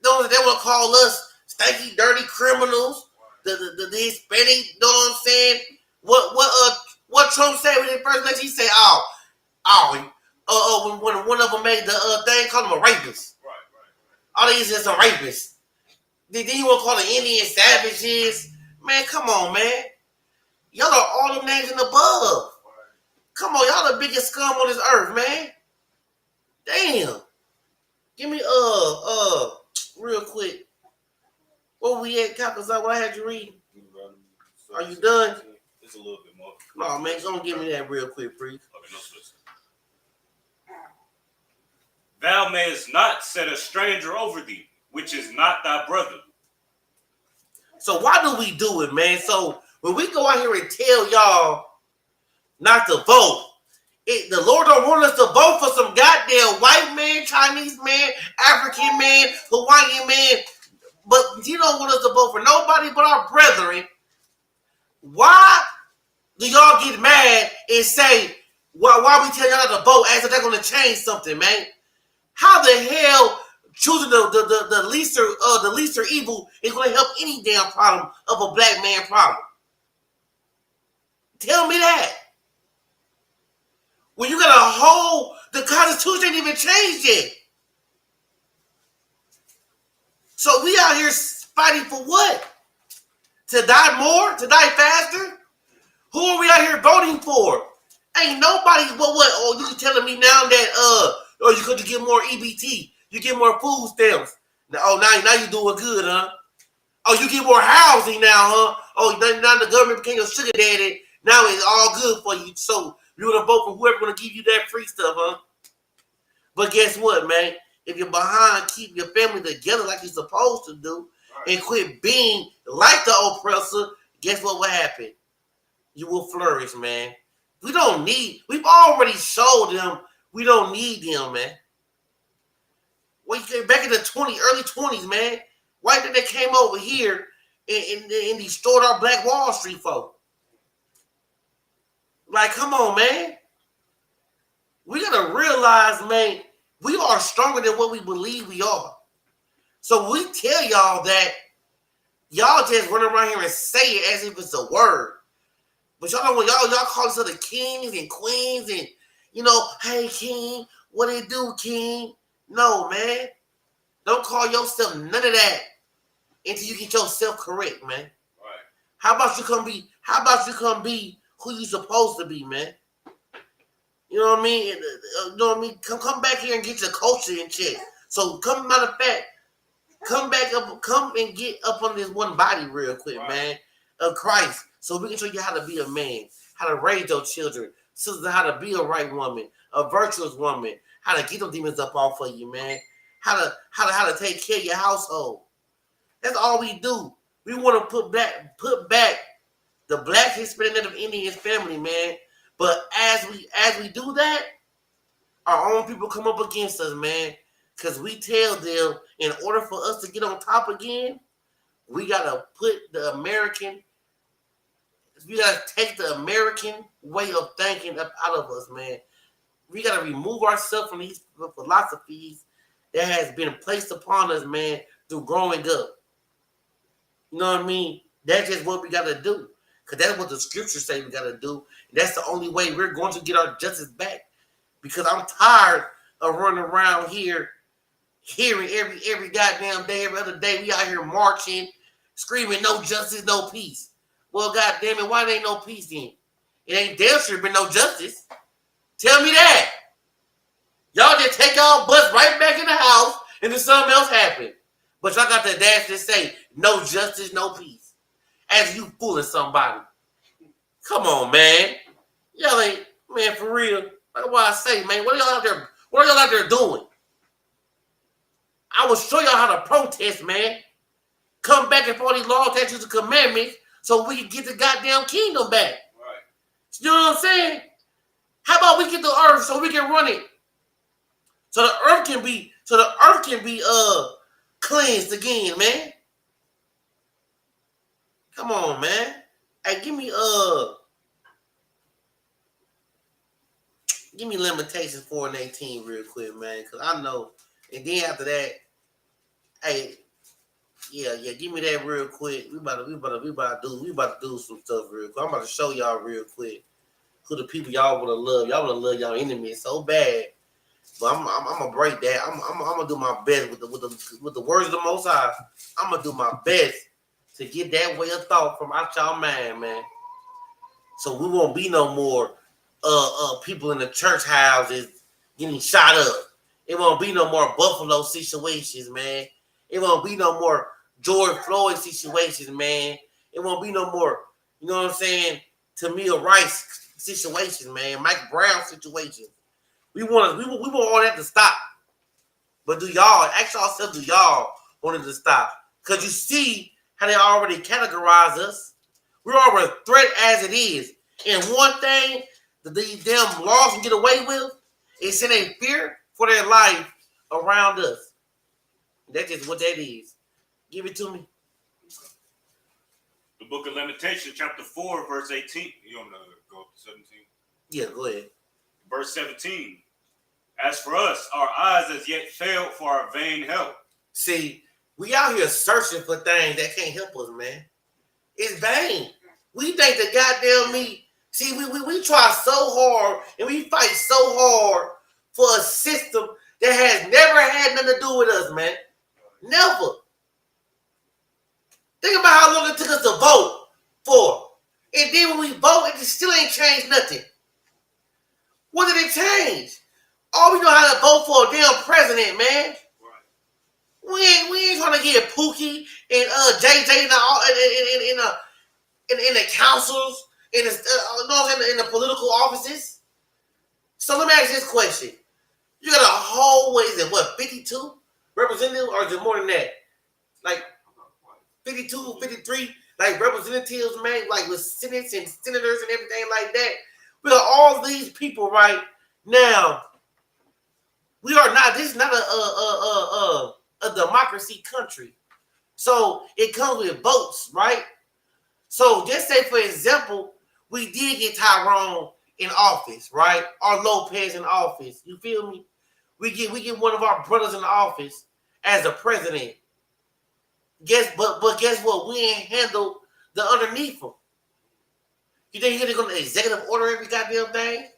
They want to call us stanky, dirty criminals. The Hispanic, you know what I'm saying? What Trump said when he first election, he said, when one of them made the thing, called him a rapist. Right. All these is a rapist. Then you want to call the Indian savages? Man, come on, man. Y'all are all them names and above. Come on, y'all the biggest scum on this earth, man. Damn. Give me real quick. Where we at, Kakazai? What I had you read? Are you done? It's a little bit more. No, man, don't give me that real quick, please. Okay, no stress. Thou mayest not set a stranger over thee, which is not thy brother. So why do we do it, man? So when we go out here and tell y'all not to vote, the Lord don't want us to vote for some goddamn white man, Chinese man, African man, Hawaiian man, but He don't want us to vote for nobody but our brethren. Why do y'all get mad and say, why we tell y'all not to vote as if they're going to change something, man? How the hell choosing the leaster evil is going to help any damn problem of a black man problem? Tell me that. When you got the Constitution ain't even changed yet. So we out here fighting for what? To die more? To die faster? Who are we out here voting for? Ain't nobody. What? Oh, you telling me now that you could get more EBT? You get more food stamps? Now you doing good, huh? Oh, you get more housing now, huh? Oh, now the government became a sugar daddy. Now it's all good for you. So you're gonna vote for whoever's gonna give you that free stuff, huh? But guess what, man? If you're behind, keep your family together like you're supposed to do, and quit being like the oppressor, guess what will happen? You will flourish, man. We've already showed them we don't need them, man. Back in the early 20s, man, white people that came over here and destroyed our Black Wall Street folk. Like, come on, man. We gotta realize, man, we are stronger than what we believe we are. So we tell y'all that, y'all just run around here and say it as if it's a word. But y'all know when y'all call each other kings and queens and, hey, king, what it do, king? No, man. Don't call yourself none of that until you get yourself correct, man. Right. How about you come be who you supposed to be, man? You know what I mean? Come back here and get your culture in check. So matter of fact, come and get up on this one body real quick, man, of Christ. So we can show you how to be a man, how to raise your children, sisters, how to be a right woman, a virtuous woman, how to get them demons up off of you, man. How to take care of your household. That's all we do. We want to put back the Black, Hispanic, Native Indians family, man. But as we do that, our own people come up against us, man. Because we tell them, in order for us to get on top again, we gotta take the American way of thinking up out of us, man. We gotta remove ourselves from these philosophies that has been placed upon us, man, through growing up. You know what I mean? That's just what we gotta do. Because that's what the scriptures say we gotta do. And that's the only way we're going to get our justice back. Because I'm tired of running around here hearing every goddamn day, every other day, we out here marching, screaming no justice, no peace. Well, goddamn it, why there ain't no peace then? It ain't damn sure been no justice. Tell me that. Y'all just take y'all butts right back in the house and then something else happened. But y'all got the dash to say no justice, no peace. As you fooling somebody. Come on, man. Y'all ain't, man, for real. That's why I say, man, what are y'all out there doing? I will show y'all how to protest, man. Come back and follow these laws, statutes, and commandments so we can get the goddamn kingdom back. Right. You know what I'm saying? How about we get the earth so we can run it? So the earth can be cleansed again, man. Come on, man. Hey, give me Limitations 4 and 18 real quick, man. Cause I know. And then after that, hey, yeah, give me that real quick. We about to do some stuff real quick. I'm about to show y'all real quick who the people y'all want to love. Y'all want to love y'all enemies so bad. But I'm gonna break that. I'm gonna do my best with the words of the Most High. I'm gonna do my best to get that way of thought from out y'all mind, man. So we won't be no more people in the church houses getting shot up. It won't be no more Buffalo situations, man. It won't be no more George Floyd situations, man. It won't be no more, you know what I'm saying, Tamir Rice situations, man. Mike Brown situations. We want all that to stop. But do y'all want it to stop? Because you see how they already categorize us. We're already a threat as it is. And one thing that these damn laws can get away with is sending fear for their life around us. That's just what that is. Give it to me. The book of Lamentations, chapter 4, verse 18. You want to go to 17? Yeah, go ahead. Verse 17. As for us, our eyes as yet failed for our vain help. See, we out here searching for things that can't help us, man. It's vain. We think the goddamn me. See, we try so hard and we fight so hard for a system that has never had nothing to do with us, man. Never. Think about how long it took us to vote for. And then when we vote, it still ain't changed nothing. What did it change? All we know how to vote for a damn president, man. Right. We ain't trying to get Pookie and JJ in the councils, in the political offices. So let me ask you this question. You got a whole, 52 representatives, or is it more than that? Like 52, 53, like representatives, man, like with senates and senators and everything like that. We got all these people right now. We are not. This is not a democracy country. So it comes with votes, right? So just say, for example, we did get Tyrone in office, right? Or Lopez in office. You feel me? We get one of our brothers in office as a president. Guess what? We ain't handled the underneath him. You think he's gonna executive order every goddamn thing?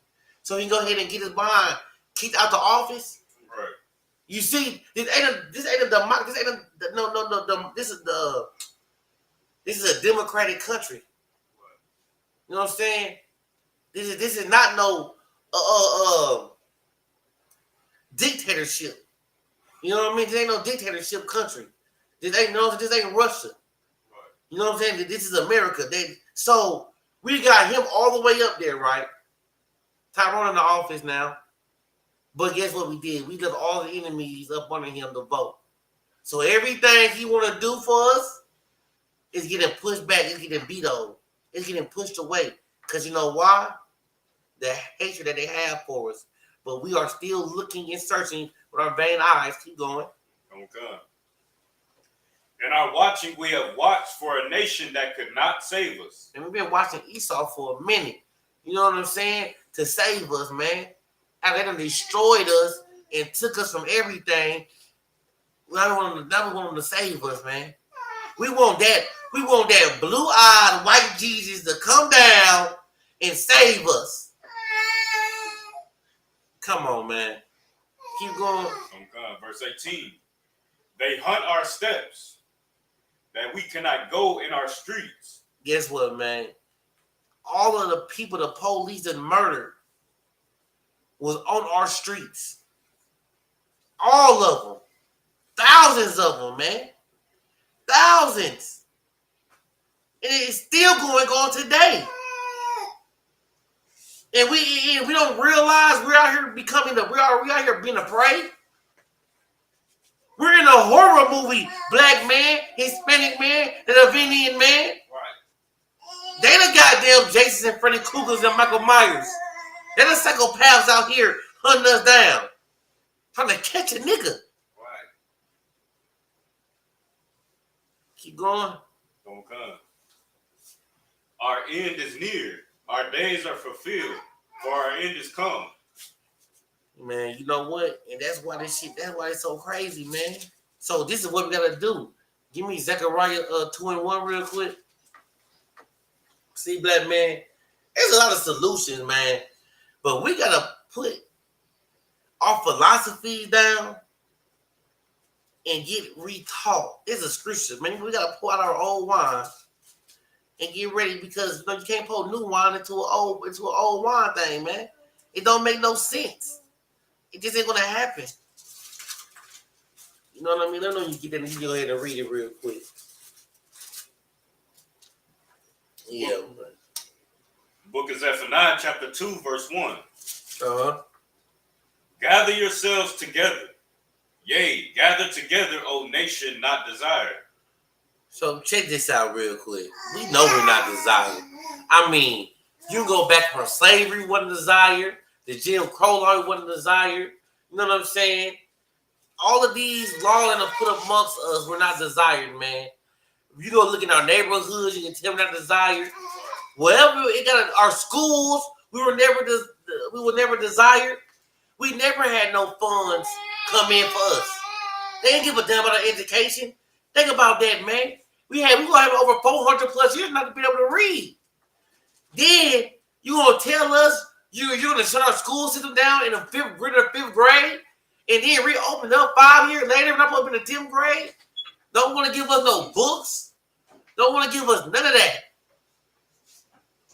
So he can go ahead and get his behind kicked out the office? Right. You see, this is a democratic country. You know what I'm saying? This is not no dictatorship. You know what I mean? This ain't no dictatorship country. This ain't Russia. You know what I'm saying? This is America. So we got him all the way up there, right? Tyrone in the office now. But guess what we did? We left all the enemies up under him to vote. So everything he want to do for us is getting pushed back. It's getting vetoed. It's getting pushed away. Because you know why? The hatred that they have for us. But we are still looking and searching with our vain eyes. Keep going. Okay. In our watching, we have watched for a nation that could not save us. And we've been watching Esau for a minute. You know what I'm saying? To save us, man. And they done destroyed us and took us from everything. Now we want them to save us, man. We want that blue-eyed white Jesus to come down and save us. Come on, man. Keep going. Okay. Verse 18. They hunt our steps, that we cannot go in our streets. Guess what, man? All of the people the police that murdered was on our streets. All of them. Thousands of them, man. Thousands. And it's still going on today. And we don't realize we're out here we're out here being a prey. We're in a horror movie. Black man, Hispanic man, and a Indian man. Right. They the goddamn Jason and Freddy Kruegers and Michael Myers. They're the psychopaths out here hunting us down. Trying to catch a nigga. Right. Keep going. Okay. Our end is near. Our days are fulfilled, for our end is come. Man, you know what? And that's why it's so crazy, man. So this is what we gotta do. Give me Zechariah 2:1 real quick. See, black man, there's a lot of solutions, man. But we gotta put our philosophies down and get retaught. It's a scripture, man. We gotta pour out our old wine and get ready, because you can't pour new wine into an old wine thing, man. It don't make no sense. It just ain't gonna happen. You know what I mean? Let me get that. You go ahead and read it real quick. Yeah. Book of Zephaniah, chapter 2, verse 1. Uh-huh. Gather yourselves together. Yea, gather together, O nation not desired. So check this out real quick. We know we're not desired. I mean, you go back from slavery wasn't desired. The Jim Crow law wasn't desired. You know what I'm saying? All of these laws that are put amongst us were not desired, man. If you go look in our neighborhoods, you can tell we're not desired. Wherever it got our schools, we were never desired. We never had no funds come in for us. They didn't give a damn about our education. Think about that, man. We gonna have over 400 plus years not to be able to read. Then you gonna tell us you're gonna shut our school system down in the fifth grade, and then reopen up 5 years later, not up in the 10th grade? Don't want to give us no books. Don't want to give us none of that.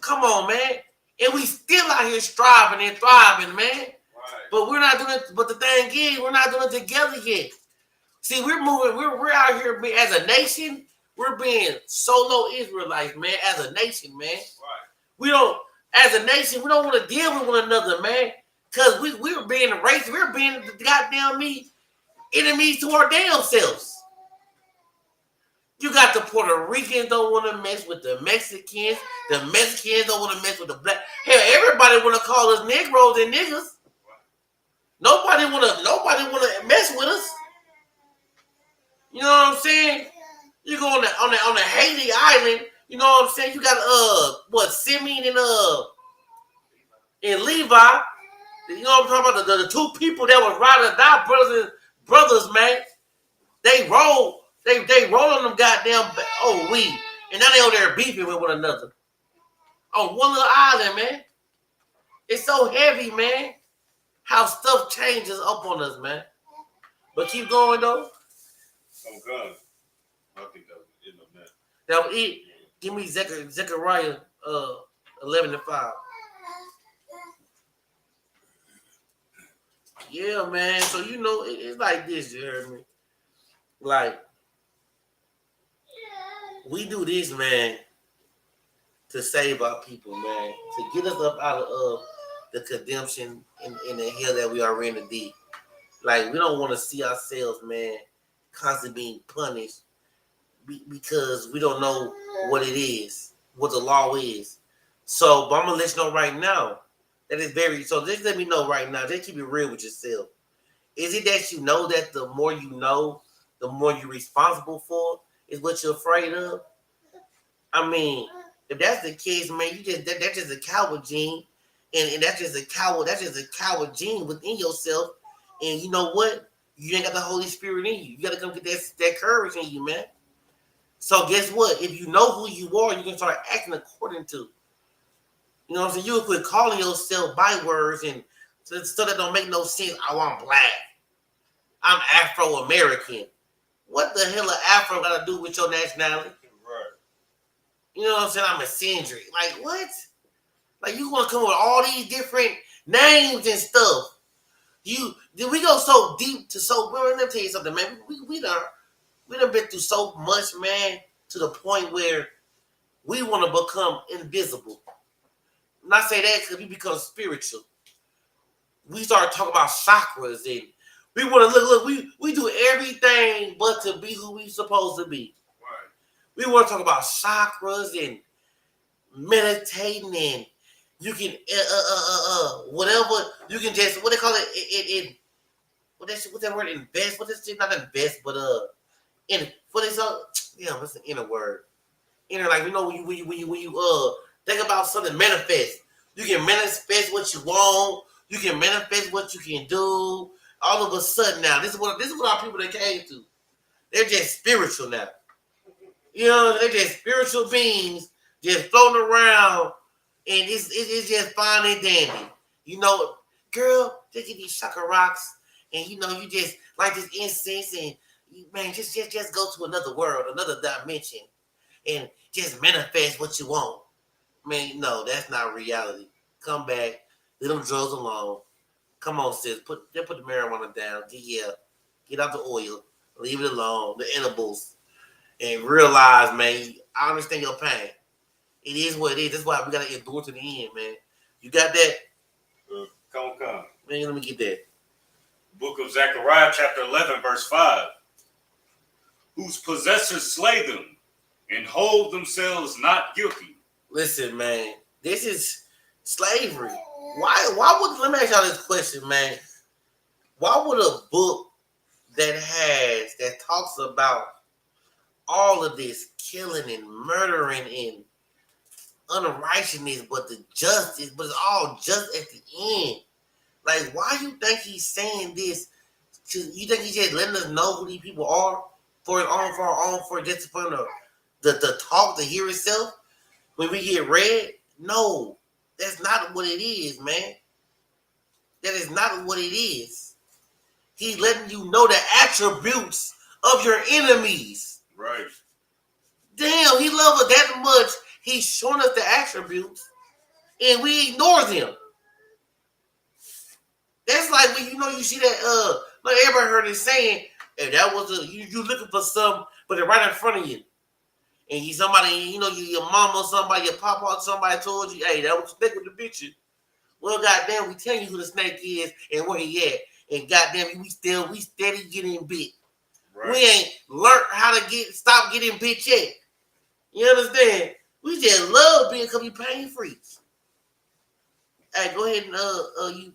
Come on, man. And we still out here striving and thriving, man. Right. But we're not doing it. But the thing is, we're not doing it together yet. See, we're moving. We're out here as a nation. We're being solo Israelites, man. As a nation, man. Right. We don't. As a nation, we don't want to deal with one another, man. Because we're being racist. We're being goddamn enemies to our damn selves. You got the Puerto Ricans don't want to mess with the Mexicans. The Mexicans don't want to mess with the black. Hell, everybody want to call us Negroes and niggas. Nobody want to mess with us. You know what I'm saying? You go on the Haiti Island. You know what I'm saying? You got Simeon and Levi. You know what I'm talking about? The two people that was ride or die brothers, man. They roll on them goddamn and now they over there beefing with one another on one little island, man. It's so heavy, man. How stuff changes up on us, man. But keep going though. Oh God, I think that was it on that. That was it. Give me Zechariah 11:5. Yeah, man. So you know it's like this, you heard me? Like, we do this, man, to save our people, man, to get us up out of the condemnation and the hell that we are in the deep. Like, we don't want to see ourselves, man, constantly being punished because we don't know what it is, what the law is. So, but I'm gonna let you know right now that it's very. So just let me know right now. Just keep it real with yourself. Is it that you know that the more you know, the more you're responsible for is what you're afraid of? I mean, if that's the case, man, that's just a coward gene, and that's just a coward gene within yourself. And you know what? You ain't got the Holy Spirit in you. You got to come get that courage in you, man. So guess what? If you know who you are, you can start acting according to. You know what I'm saying? You can quit calling yourself bywords and stuff that don't make no sense. Oh, I'm black. I'm Afro-American. What the hell are Afro got to do with your nationality? Right. You know what I'm saying? I'm eccentric. Like, what? Like, you want to come with all these different names and stuff. We go so deep to so. Let me tell you something, man. We done been through so much, man, to the point where we want to become invisible. And I say that because we become spiritual. We start talking about chakras and we want to look. We do everything but to be who we supposed to be. Right. We want to talk about chakras and meditating and you can whatever you can just what they call it what that word invest what is not invest but in what is what's the inner word inner like when you think about something manifest you can manifest what you want you can manifest what you can do all of a sudden now this is what our people that came to they're just spiritual now they're just spiritual beings just floating around and it's just fine and dandy. Girl, just get these chakra rocks, and you just like this incense, and man, just go to another world, another dimension, and just manifest what you want. Man, no, that's not reality. Come back, leave them drugs alone. Come on, sis, put the marijuana down. Get out the oil, leave it alone, the edibles, and realize, man, I understand your pain. It is what it is. That's why we gotta endure to the end, man. You got that? Come. Man, let me get that. Book of Zechariah, chapter 11, verse 5. Whose possessors slay them and hold themselves not guilty. Listen, man, this is slavery. Why would, let me ask y'all this question, man. Why would a book that talks about all of this killing and murdering and unrighteousness, but the justice, but it's all just at the end. Like, why you think he's saying this? You think he's just letting us know who these people are for just for the talk to hear itself when we get read? No, that's not what it is, man. That is not what it is. He's letting you know the attributes of your enemies. Right. Damn, he loves us that much. He's showing us the attributes, and we ignore them. That's like when you see that. Like everybody heard it saying, "If that was you looking for something, but they're right in front of you, and your mama, somebody, your papa, somebody told you, hey, that was a snake with the bitch." Well, goddamn, we tell you who the snake is and where he at, and goddamn, we steady getting bit. Right. We ain't learned how to stop getting bit yet. You understand? We just love being because we pain free. Hey, go ahead and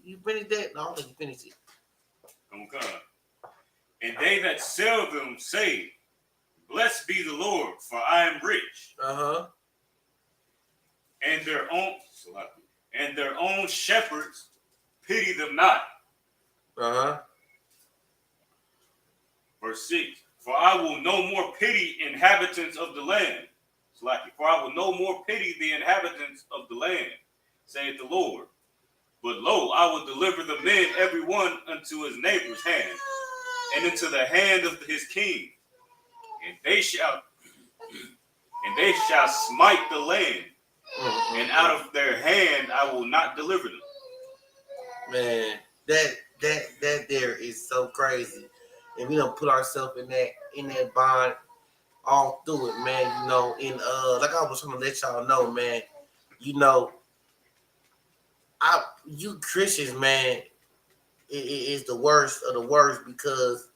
you finished that? No, I don't think you finished it. Come. And they that sell them say, blessed be the Lord, for I am rich. Uh-huh. And their own shepherds pity them not. Uh-huh. Verse 6. For I will no more pity inhabitants of the land. For I will no more pity the inhabitants of the land, saith the Lord. But lo, I will deliver the men every one unto his neighbor's hand, and into the hand of his king. And they shall smite the land, and out of their hand I will not deliver them. Man, that there is so crazy. And we don't put ourselves in that bond all through it, man. And like I was trying to let y'all know, man, you Christians, man, is the worst of the worst because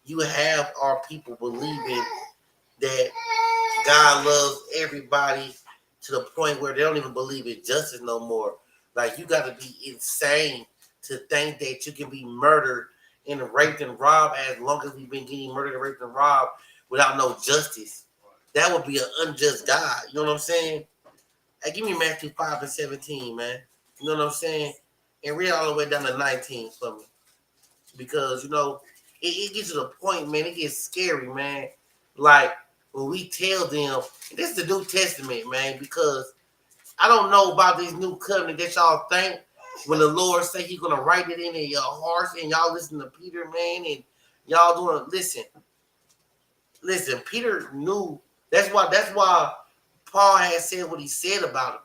you have our people believing that God loves everybody to the point where they don't even believe in justice no more. Like, you got to be insane to think that you can be murdered and raped and robbed as long as we've been getting murdered and raped and robbed without no justice. That would be an unjust God. You know what I'm saying? Hey, give me Matthew 5:17, man. You know what I'm saying? And read all the way down to 19 for me. Because, you know, it gets to the point, man, it gets scary, man. Like, when we tell them, and this is the New Testament, man, because I don't know about this new covenant that y'all think when the Lord say he's going to write it in your hearts and y'all listen to Peter, man, and y'all doing, listen, Peter knew, that's why Paul had said what he said about him.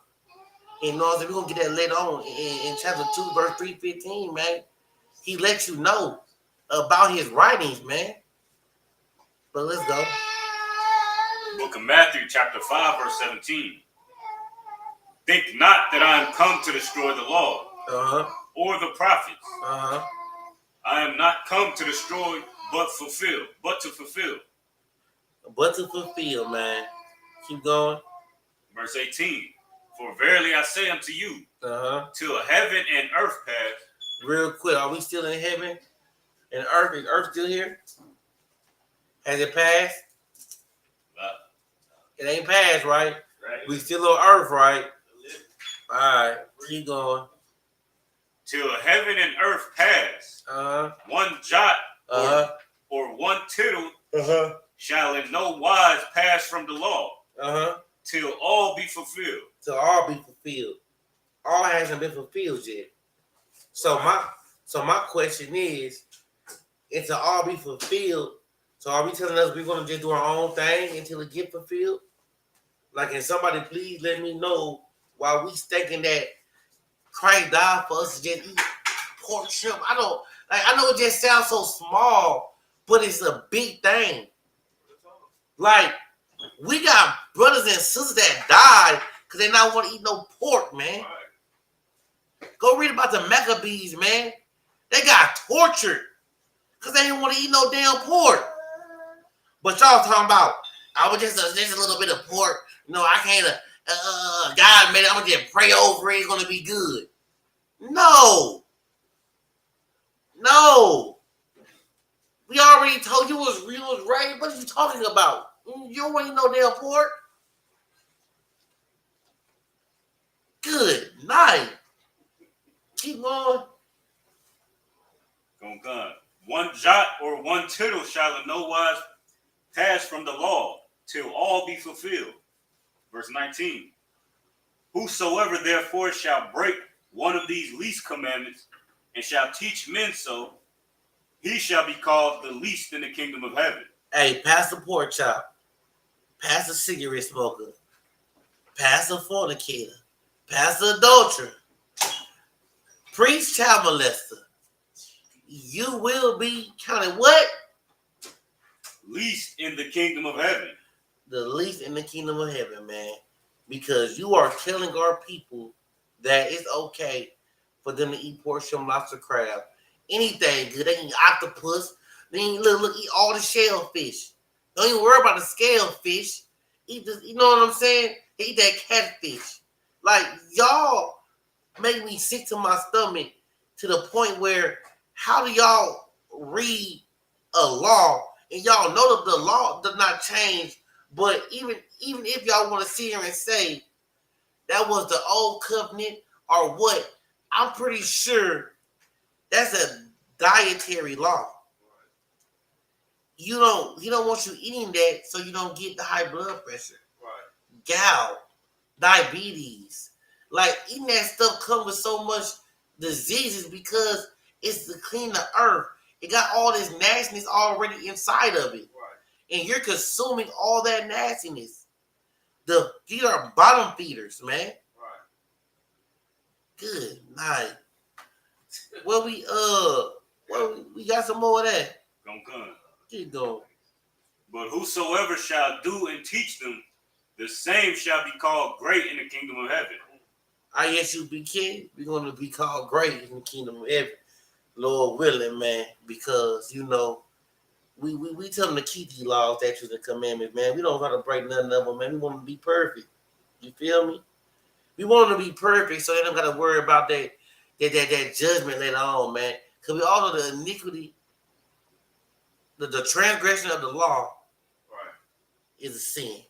And we're going to get that later on in chapter 2, verse 3:15, man. He lets you know about his writings, man. But let's go. Book of Matthew, chapter 5, verse 17. Think not that I am come to destroy the law or the prophets. I am not come to destroy, but to fulfill. But to fulfill, man. Keep going. Verse 18. For verily I say unto you, till heaven and earth pass. Real quick, are we still in heaven? And earth, is earth still here? Has it passed? It ain't passed, right? We still on earth, right? All right, keep going. Till heaven and earth pass, one jot or one tittle shall in no wise pass from the law, till all be fulfilled. Till all be fulfilled. All hasn't been fulfilled yet. So my question is, until all be fulfilled, so are we telling us we're going to just do our own thing until it get fulfilled? Like, can somebody please let me know why we thinking that Christ died for us to just eat pork shrimp? I know it just sounds so small, but it's a big thing. Like, we got brothers and sisters that died because they not want to eat no pork, man. Go read about the Maccabees, man. They got tortured because they didn't want to eat no damn pork. But y'all talking about, I was just a little bit of pork. No, I can't. God made it. I'm gonna just pray over it. It's gonna be good. No. We already told you it was real, it was right. What are you talking about? You don't want to eat no damn pork. Good night. Keep going. Gun. One jot or one tittle shall in no wise pass from the law, till all be fulfilled. Verse 19. Whosoever therefore shall break one of these least commandments and shall teach men so, he shall be called the least in the kingdom of heaven. Hey, pass the pork chop. Pass the cigarette smoker. Pass the fornicator. Pass the adulterer. Preach child molester. You will be counted what? Least in the kingdom of heaven. The least in the kingdom of heaven, man. Because you are telling our people that it's okay for them to eat pork, shrimp, lobster, crab. Anything good. They can eat octopus. They can eat all the shellfish. Don't even worry about the scale fish. Eat this, you know what I'm saying? They eat that catfish. Like, y'all make me sick to my stomach to the point where how do y'all read a law and y'all know that the law does not change, but even if y'all want to sit here and say that was the old covenant or what, I'm pretty sure that's a dietary law. He don't want you eating that so you don't get the high blood pressure, gout, diabetes. Like, eating that stuff comes with so much diseases because it's to clean the earth. It got all this nastiness already inside of it. And you're consuming all that nastiness. These are bottom feeders, man. Good night. Well, we got some more of that. Keep going. But whosoever shall do and teach them, the same shall be called great in the kingdom of heaven. ISUPK, we're going to be called great in the kingdom of heaven. Lord willing, man, because, we tell them to keep these laws, statutes, and commandments, man. We don't try to break none of them, man. We want them to be perfect. You feel me? We want them to be perfect so they don't got to worry about that judgment later on, man. Because we all know the iniquity, the transgression of the law is a sin.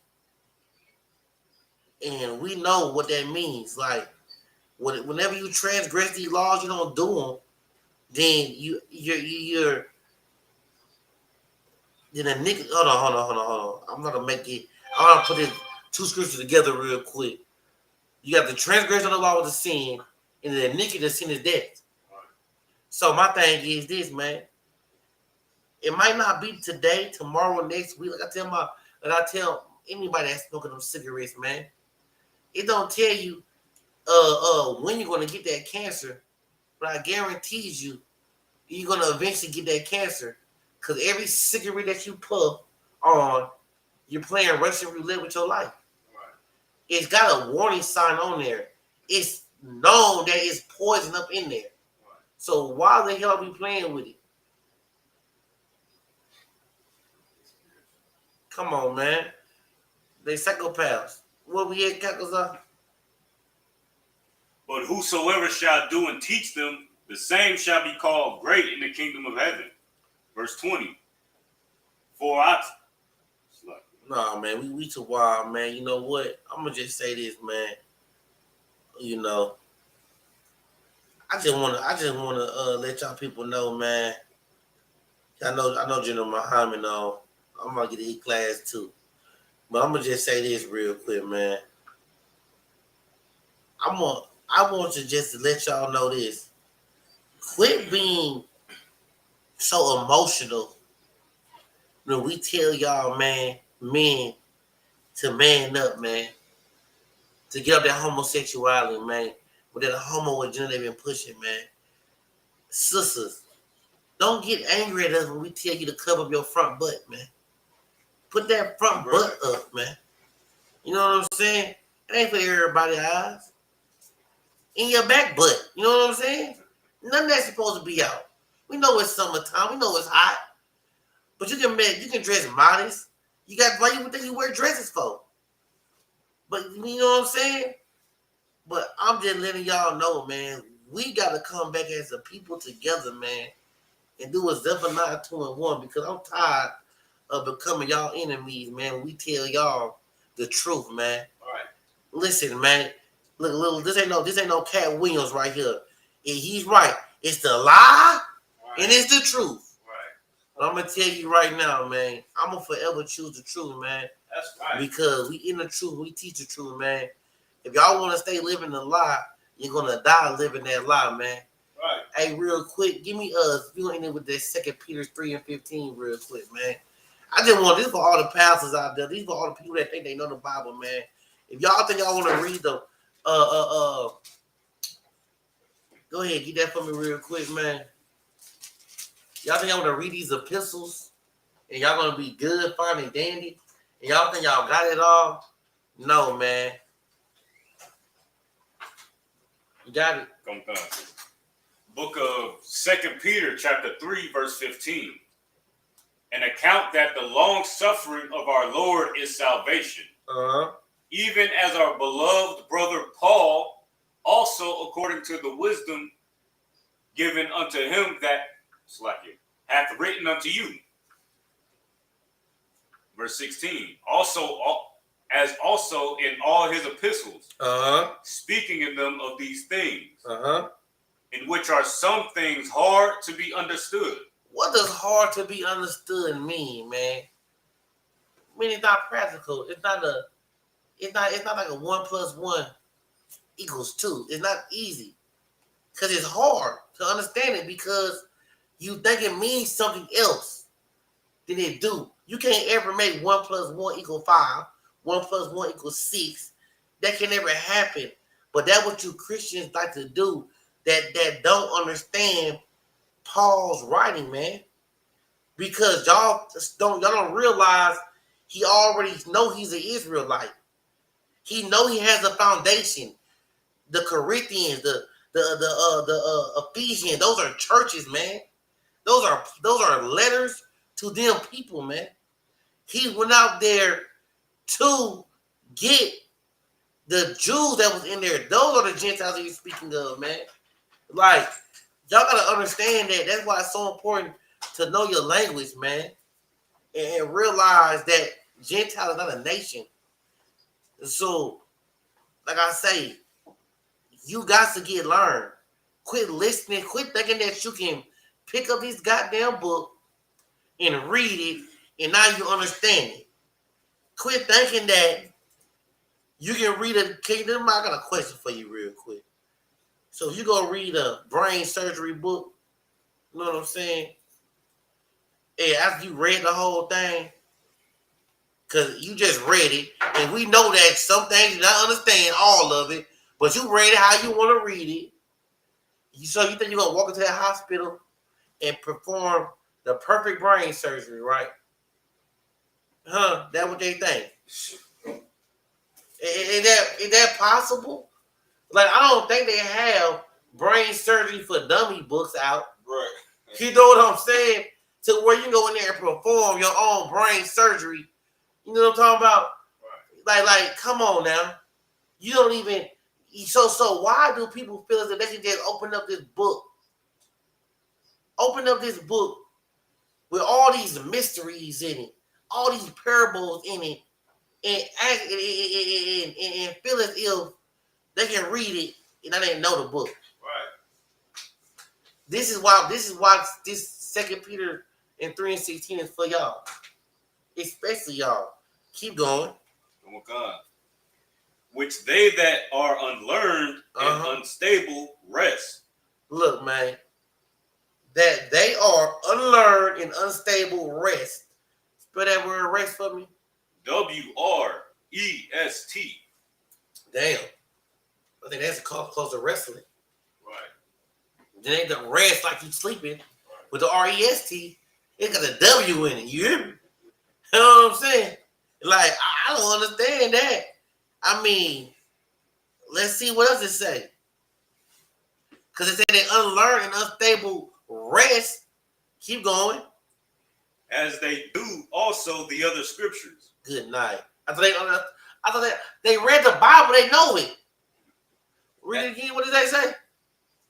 And we know what that means. Like, whenever you transgress these laws, you don't do them, then you're then a nigga. Hold on. I'm gonna make it. I want to put these two scriptures together real quick. You got the transgression of the law with the sin, and the iniquity of sin is death. So my thing is this, man. It might not be today, tomorrow, next week. Like I tell anybody that's smoking them cigarettes, man. It don't tell you when you're gonna get that cancer, but I guarantees you, you're gonna eventually get that cancer. Because every cigarette that you puff on, you're playing Russian roulette with your life. Right. It's got a warning sign on there. It's known that it's poison up in there. Right. So why the hell are we playing with it? Come on, man. They psychopaths. What we at, Kakazar? But whosoever shall do and teach them, the same shall be called great in the kingdom of heaven. Verse 20. Nah, man, we too wild, man. You know what? I'm gonna just say this, man. You know, I just wanna let y'all people know, man. I know General Muhammad know. I'm gonna get to his class too. But I'm gonna just say this real quick, man. I want to just let y'all know this. Quit being so emotional when we tell y'all, man, men to man up, man. To get up that homosexuality, man. With that homo agenda they've been pushing, man. Sisters, don't get angry at us when we tell you to cover up your front butt, man. Put that front butt up, man. You know what I'm saying? It ain't for everybody's eyes. In your back butt. You know what I'm saying? None of that's supposed to be out. We know it's summertime. We know it's hot. But you can dress modest. Why you think you wear dresses for? But you know what I'm saying? But I'm just letting y'all know, man, we got to come back as a people together, man, and do a Zephaniah 2:1 because I'm tired of becoming y'all enemies, man. We tell y'all the truth, man. All right. Listen, man. Look, this ain't no Cat Williams right here. And he's right. It's the lie and it's the truth. Right. But I'm gonna tell you right now, man. I'm gonna forever choose the truth, man. That's right. Because we in the truth, we teach the truth, man. If y'all want to stay living the lie, you're gonna die living that lie, man. Right. Hey, real quick, give me you in there with that 2 Peter 3:15, real quick, man. I just want this for all the pastors out there. These for all the people that think they know the Bible, man. If y'all think y'all want to read the go ahead, get that for me real quick, man. Y'all think y'all want to read these epistles and y'all gonna be good, fine, and dandy, and y'all think y'all got it all? No, man. You got it. Come down. Book of 2 Peter, chapter 3, verse 15. An account that the long suffering of our Lord is salvation. Even as our beloved brother Paul, also according to the wisdom given unto him that hath written unto you. Verse 16. As also in all his epistles, speaking in them of these things, in which are some things hard to be understood. What does hard to be understood mean, man? I mean, it's not practical. It's not like a 1 + 1 = 2. It's not easy. Because it's hard to understand it because you think it means something else than it do. You can't ever make 1 + 1 = 5, 1 + 1 = 6. That can never happen. But that's what you Christians like to do that don't understand Paul's writing, man. Because y'all don't realize he already know he's an Israelite. He know he has a foundation. The Corinthians, the Ephesians, those are churches, man. Those are letters to them people, man. He went out there to get the Jews that was in there. Those are the Gentiles that you're speaking of, man. Like, y'all gotta understand that. That's why it's so important to know your language, man, and realize that Gentile is not a nation. So, like I say, you got to get learned. Quit listening. Quit thinking that you can pick up this goddamn book and read it, and now you understand it. Quit thinking that you can read a kingdom. I got a question for you real quick. So if you go read a brain surgery book, you know what I'm saying? And after you read the whole thing, because you just read it, and we know that some things you don't understand all of it, but you read it how you want to read it. So you think you're going to walk into that hospital and perform the perfect brain surgery, right? Huh? That's what they think. Is that possible? Like, I don't think they have brain surgery for dummy books out. Right. You know what I'm saying? To where you go in there and perform your own brain surgery. You know what I'm talking about? Right. Like, come on now. You don't even. So why do people feel as if they can just open up this book? Open up this book with all these mysteries in it, all these parables in it, and feel as if they can read it and they didn't know the book. Right. This is why this 2 Peter and 3:16 is for y'all. Especially y'all. Keep going. Oh God. Which they that are unlearned and unstable rest. Look, man. That they are unlearned and unstable rest. Spell that word rest for me. WREST. Damn. I think that's close to wrestling. Right. It ain't the rest like you sleeping. Right. With the REST, it got a W in it. You hear me? You know what I'm saying? Like, I don't understand that. I mean, let's see what else it say. Because it said they unlearned and unstable rest. Keep going. As they do also the other scriptures. Good night. I thought they read the Bible. They know it. Read it again. What did they say?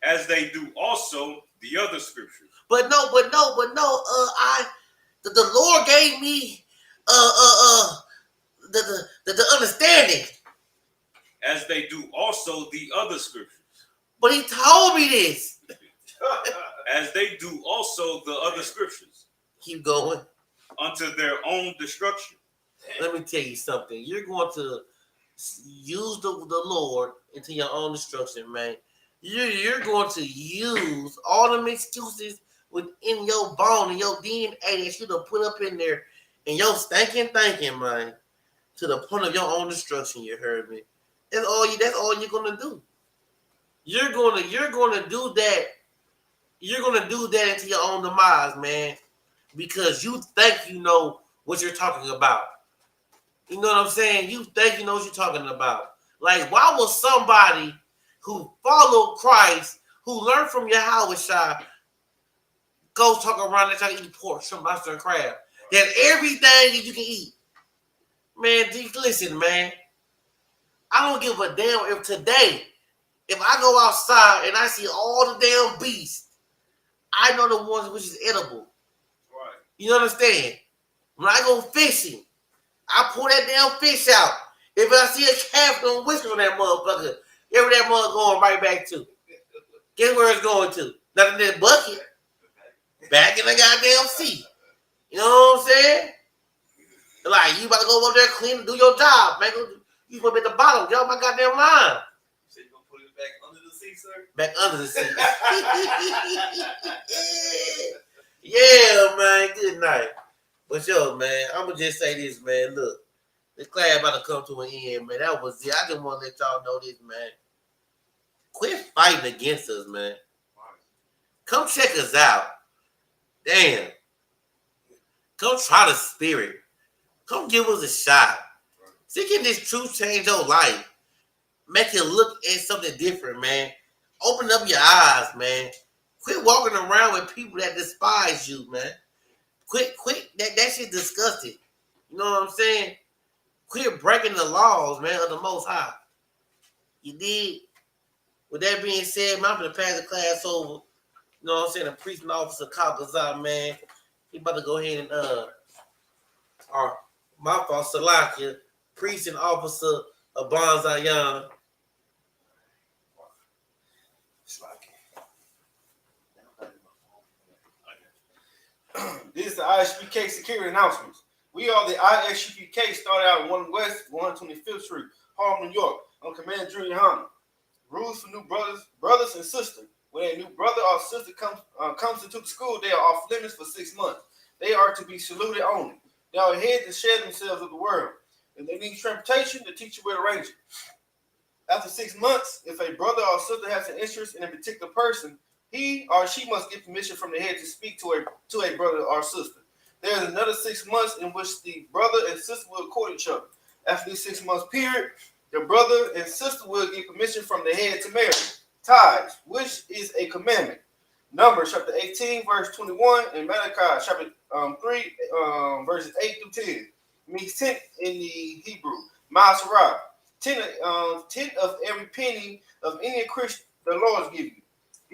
As they do also the other scriptures. But no. The Lord gave me the understanding. As they do also the other scriptures. But he told me this. As they do also the other scriptures. Keep going. Unto their own destruction. Let me tell you something. You're going to use the Lord into your own destruction, man. You're going to use all them excuses within your bone and your DNA that you done put up in there and your stinking thinking, man, to the point of your own destruction. You heard me. That's all you're gonna do. You're gonna do that. You're gonna do that into your own demise, man, because you think you know what you're talking about. You know what I'm saying? You think you know what you're talking about. Like, why would somebody who followed Christ, who learned from Yahweh Shai, go talk around and try to eat pork, shrimp, lobster, and crab? That's everything that you can eat. Man, listen, man. I don't give a damn if today, if I go outside and I see all the damn beasts, I know the ones which is edible. Right. You understand? When I go fishing, I pull that damn fish out. If I see a calf, don't whistle on that motherfucker. Where that mother going right back to? Guess where it's going to? Not in that bucket. Back in the goddamn sea. You know what I'm saying? Like, you about to go up there, clean, and do your job, man. You supposed to be at the bottom. Get off my goddamn line. So you gonna put it back under the sea, sir? Back under the sea. Yeah, man. Good night. But yo, man, I'm gonna just say this, man. Look, this class about to come to an end, man. That was it. I just want to let y'all know this, man. Quit fighting against us, man. Come check us out. Damn. Come try the spirit. Come give us a shot. See, can this truth change your life? Make you look at something different, man. Open up your eyes, man. Quit walking around with people that despise you, man. Quit. That shit disgusting. You know what I'm saying? Quit breaking the laws, man, of the Most High. You did. With that being said, man, I'm going to pass the class over. You know what I'm saying? The priest and officer Kalkazar, man. He about to go ahead and, my fault, Salakia, priest and officer of Bonzayan. This is the ISUPK security announcements. We are the ISUPK, started out 1 West, 125th Street, Harlem, New York, on Commander Junior Hunter. Rules for new brothers and sisters. When a new brother or sister comes into the school, they are off limits for 6 months. They are to be saluted only. They are ahead to share themselves with the world. If they need transportation, the teacher will arrange it. After 6 months, if a brother or sister has an interest in a particular person, he or she must get permission from the head to speak to a brother or sister. There is another 6 months in which the brother and sister will court each other. After this 6 month period, the brother and sister will get permission from the head to marry. Tithes, which is a commandment. Numbers chapter 18, verse 21, and Malachi chapter 3, verses 8 through 10. It means 10 in the Hebrew. Maserah. 10 of every penny of any Christian the Lord give you.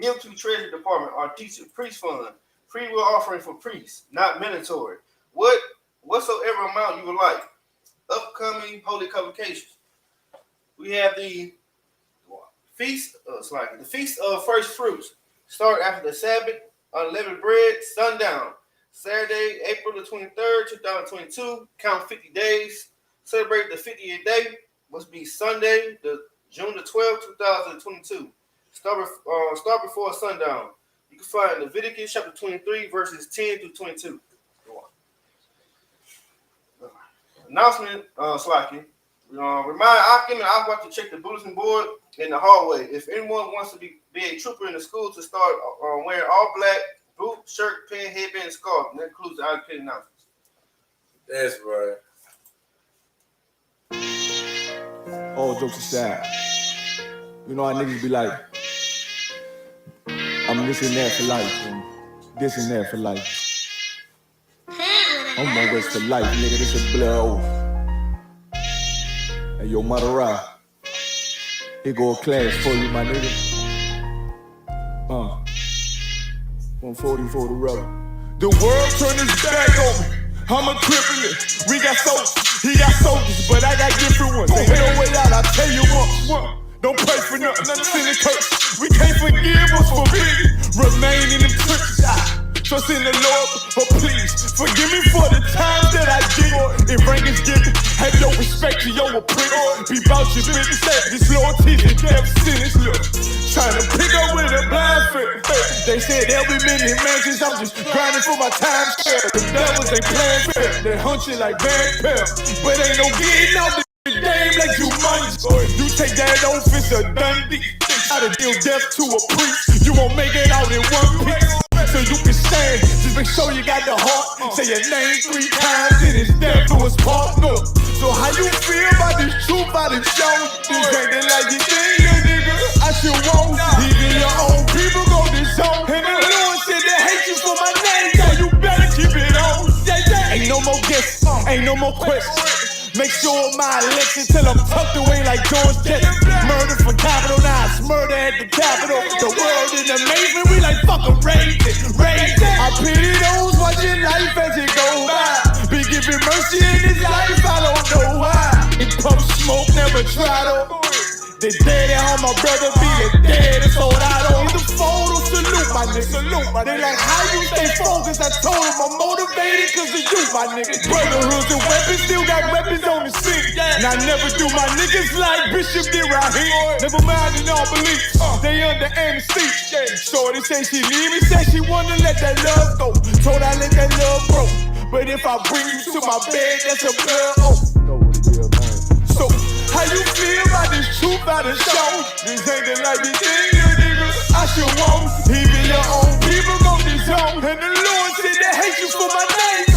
Give to Treasury Department or teacher, priest fund, free will offering for priests, not mandatory. Whatsoever amount you would like. Upcoming holy convocations. We have the feast of first fruits. Start after the Sabbath, unleavened bread, sundown. Saturday, April the 23rd, 2022. Count 50 days. Celebrate the 50th day. Must be Sunday, June the 12th, 2022. Start before sundown. You can find Leviticus chapter 23, verses 10 through 22. Announcement, slacking. Remind Akim and Aqua to check the bulletin board in the hallway. If anyone wants to be a trooper in the school, to start wearing all black, boot, shirt, pin, headband, and scarf. And that includes the ISUPK announcements. That's right. All jokes aside, you know how niggas be like, I'm this and that for life, and this and that for life. I'm on West for life, nigga, this a blood oath. Hey, yo, Madara, here go a class for you, my nigga. 140 for the rubber. The world turned its back on me. I'm a crippler. We got soldiers, he got soldiers, but I got different ones. Ain't no way out, I tell you what. Don't pray for nothing, sin and curse. We can't forgive us for being remain in the trenches. Trust in the Lord, but please forgive me for the times that I did. If rank is given, have your respect to your apprentice. Be about your business, this loyalty and death sentence. Look, trying to pick up with a blind foot. They said there'll be many mansions. I'm just grinding for my time share. The devils ain't playing fair. They hunt you like Van Pell, but ain't no getting out the game like you might. You take that oath, it's a done deal. How to deal death to a priest. You won't make it out in one piece. So you can stand, just make sure you got the heart. Say your name 3 times and it's death to his partner. So how you feel about this truth I done shown? This ain't the like you think, little nigga. I should want even your own people go this zone. And the Lord said they hate you for my name, so you better keep it on. Ain't no more guesses, ain't no more questions. Make sure my election till I'm tucked away like George Jetson. Murder for capital, now it's murder at the Capitol. The world in amazement, we like fucking raise it. I pity those watching life as it goes by. Be giving mercy in this life, I don't know why. In pump smoke, never try to. The dead at home, my brother be the dead, it's all I don't. The photo, salute my nigga. They like, how you stay focused? I told them I'm motivated cause of you, my nigga. Brotherhoods and weapons, still got weapons on the scene. And I never do my niggas like Bishop did right here. Never mind in all beliefs, they under anesthesia. Shorty say she leave me, say she wanna let that love go. Told I let that love grow. But if I bring you to my bed, that's a blood oath. So, how you feel about this truth I done shown? This ain't the like you think, nigga. I should want even your own people go this zone. And the Lord said they hate you for my name.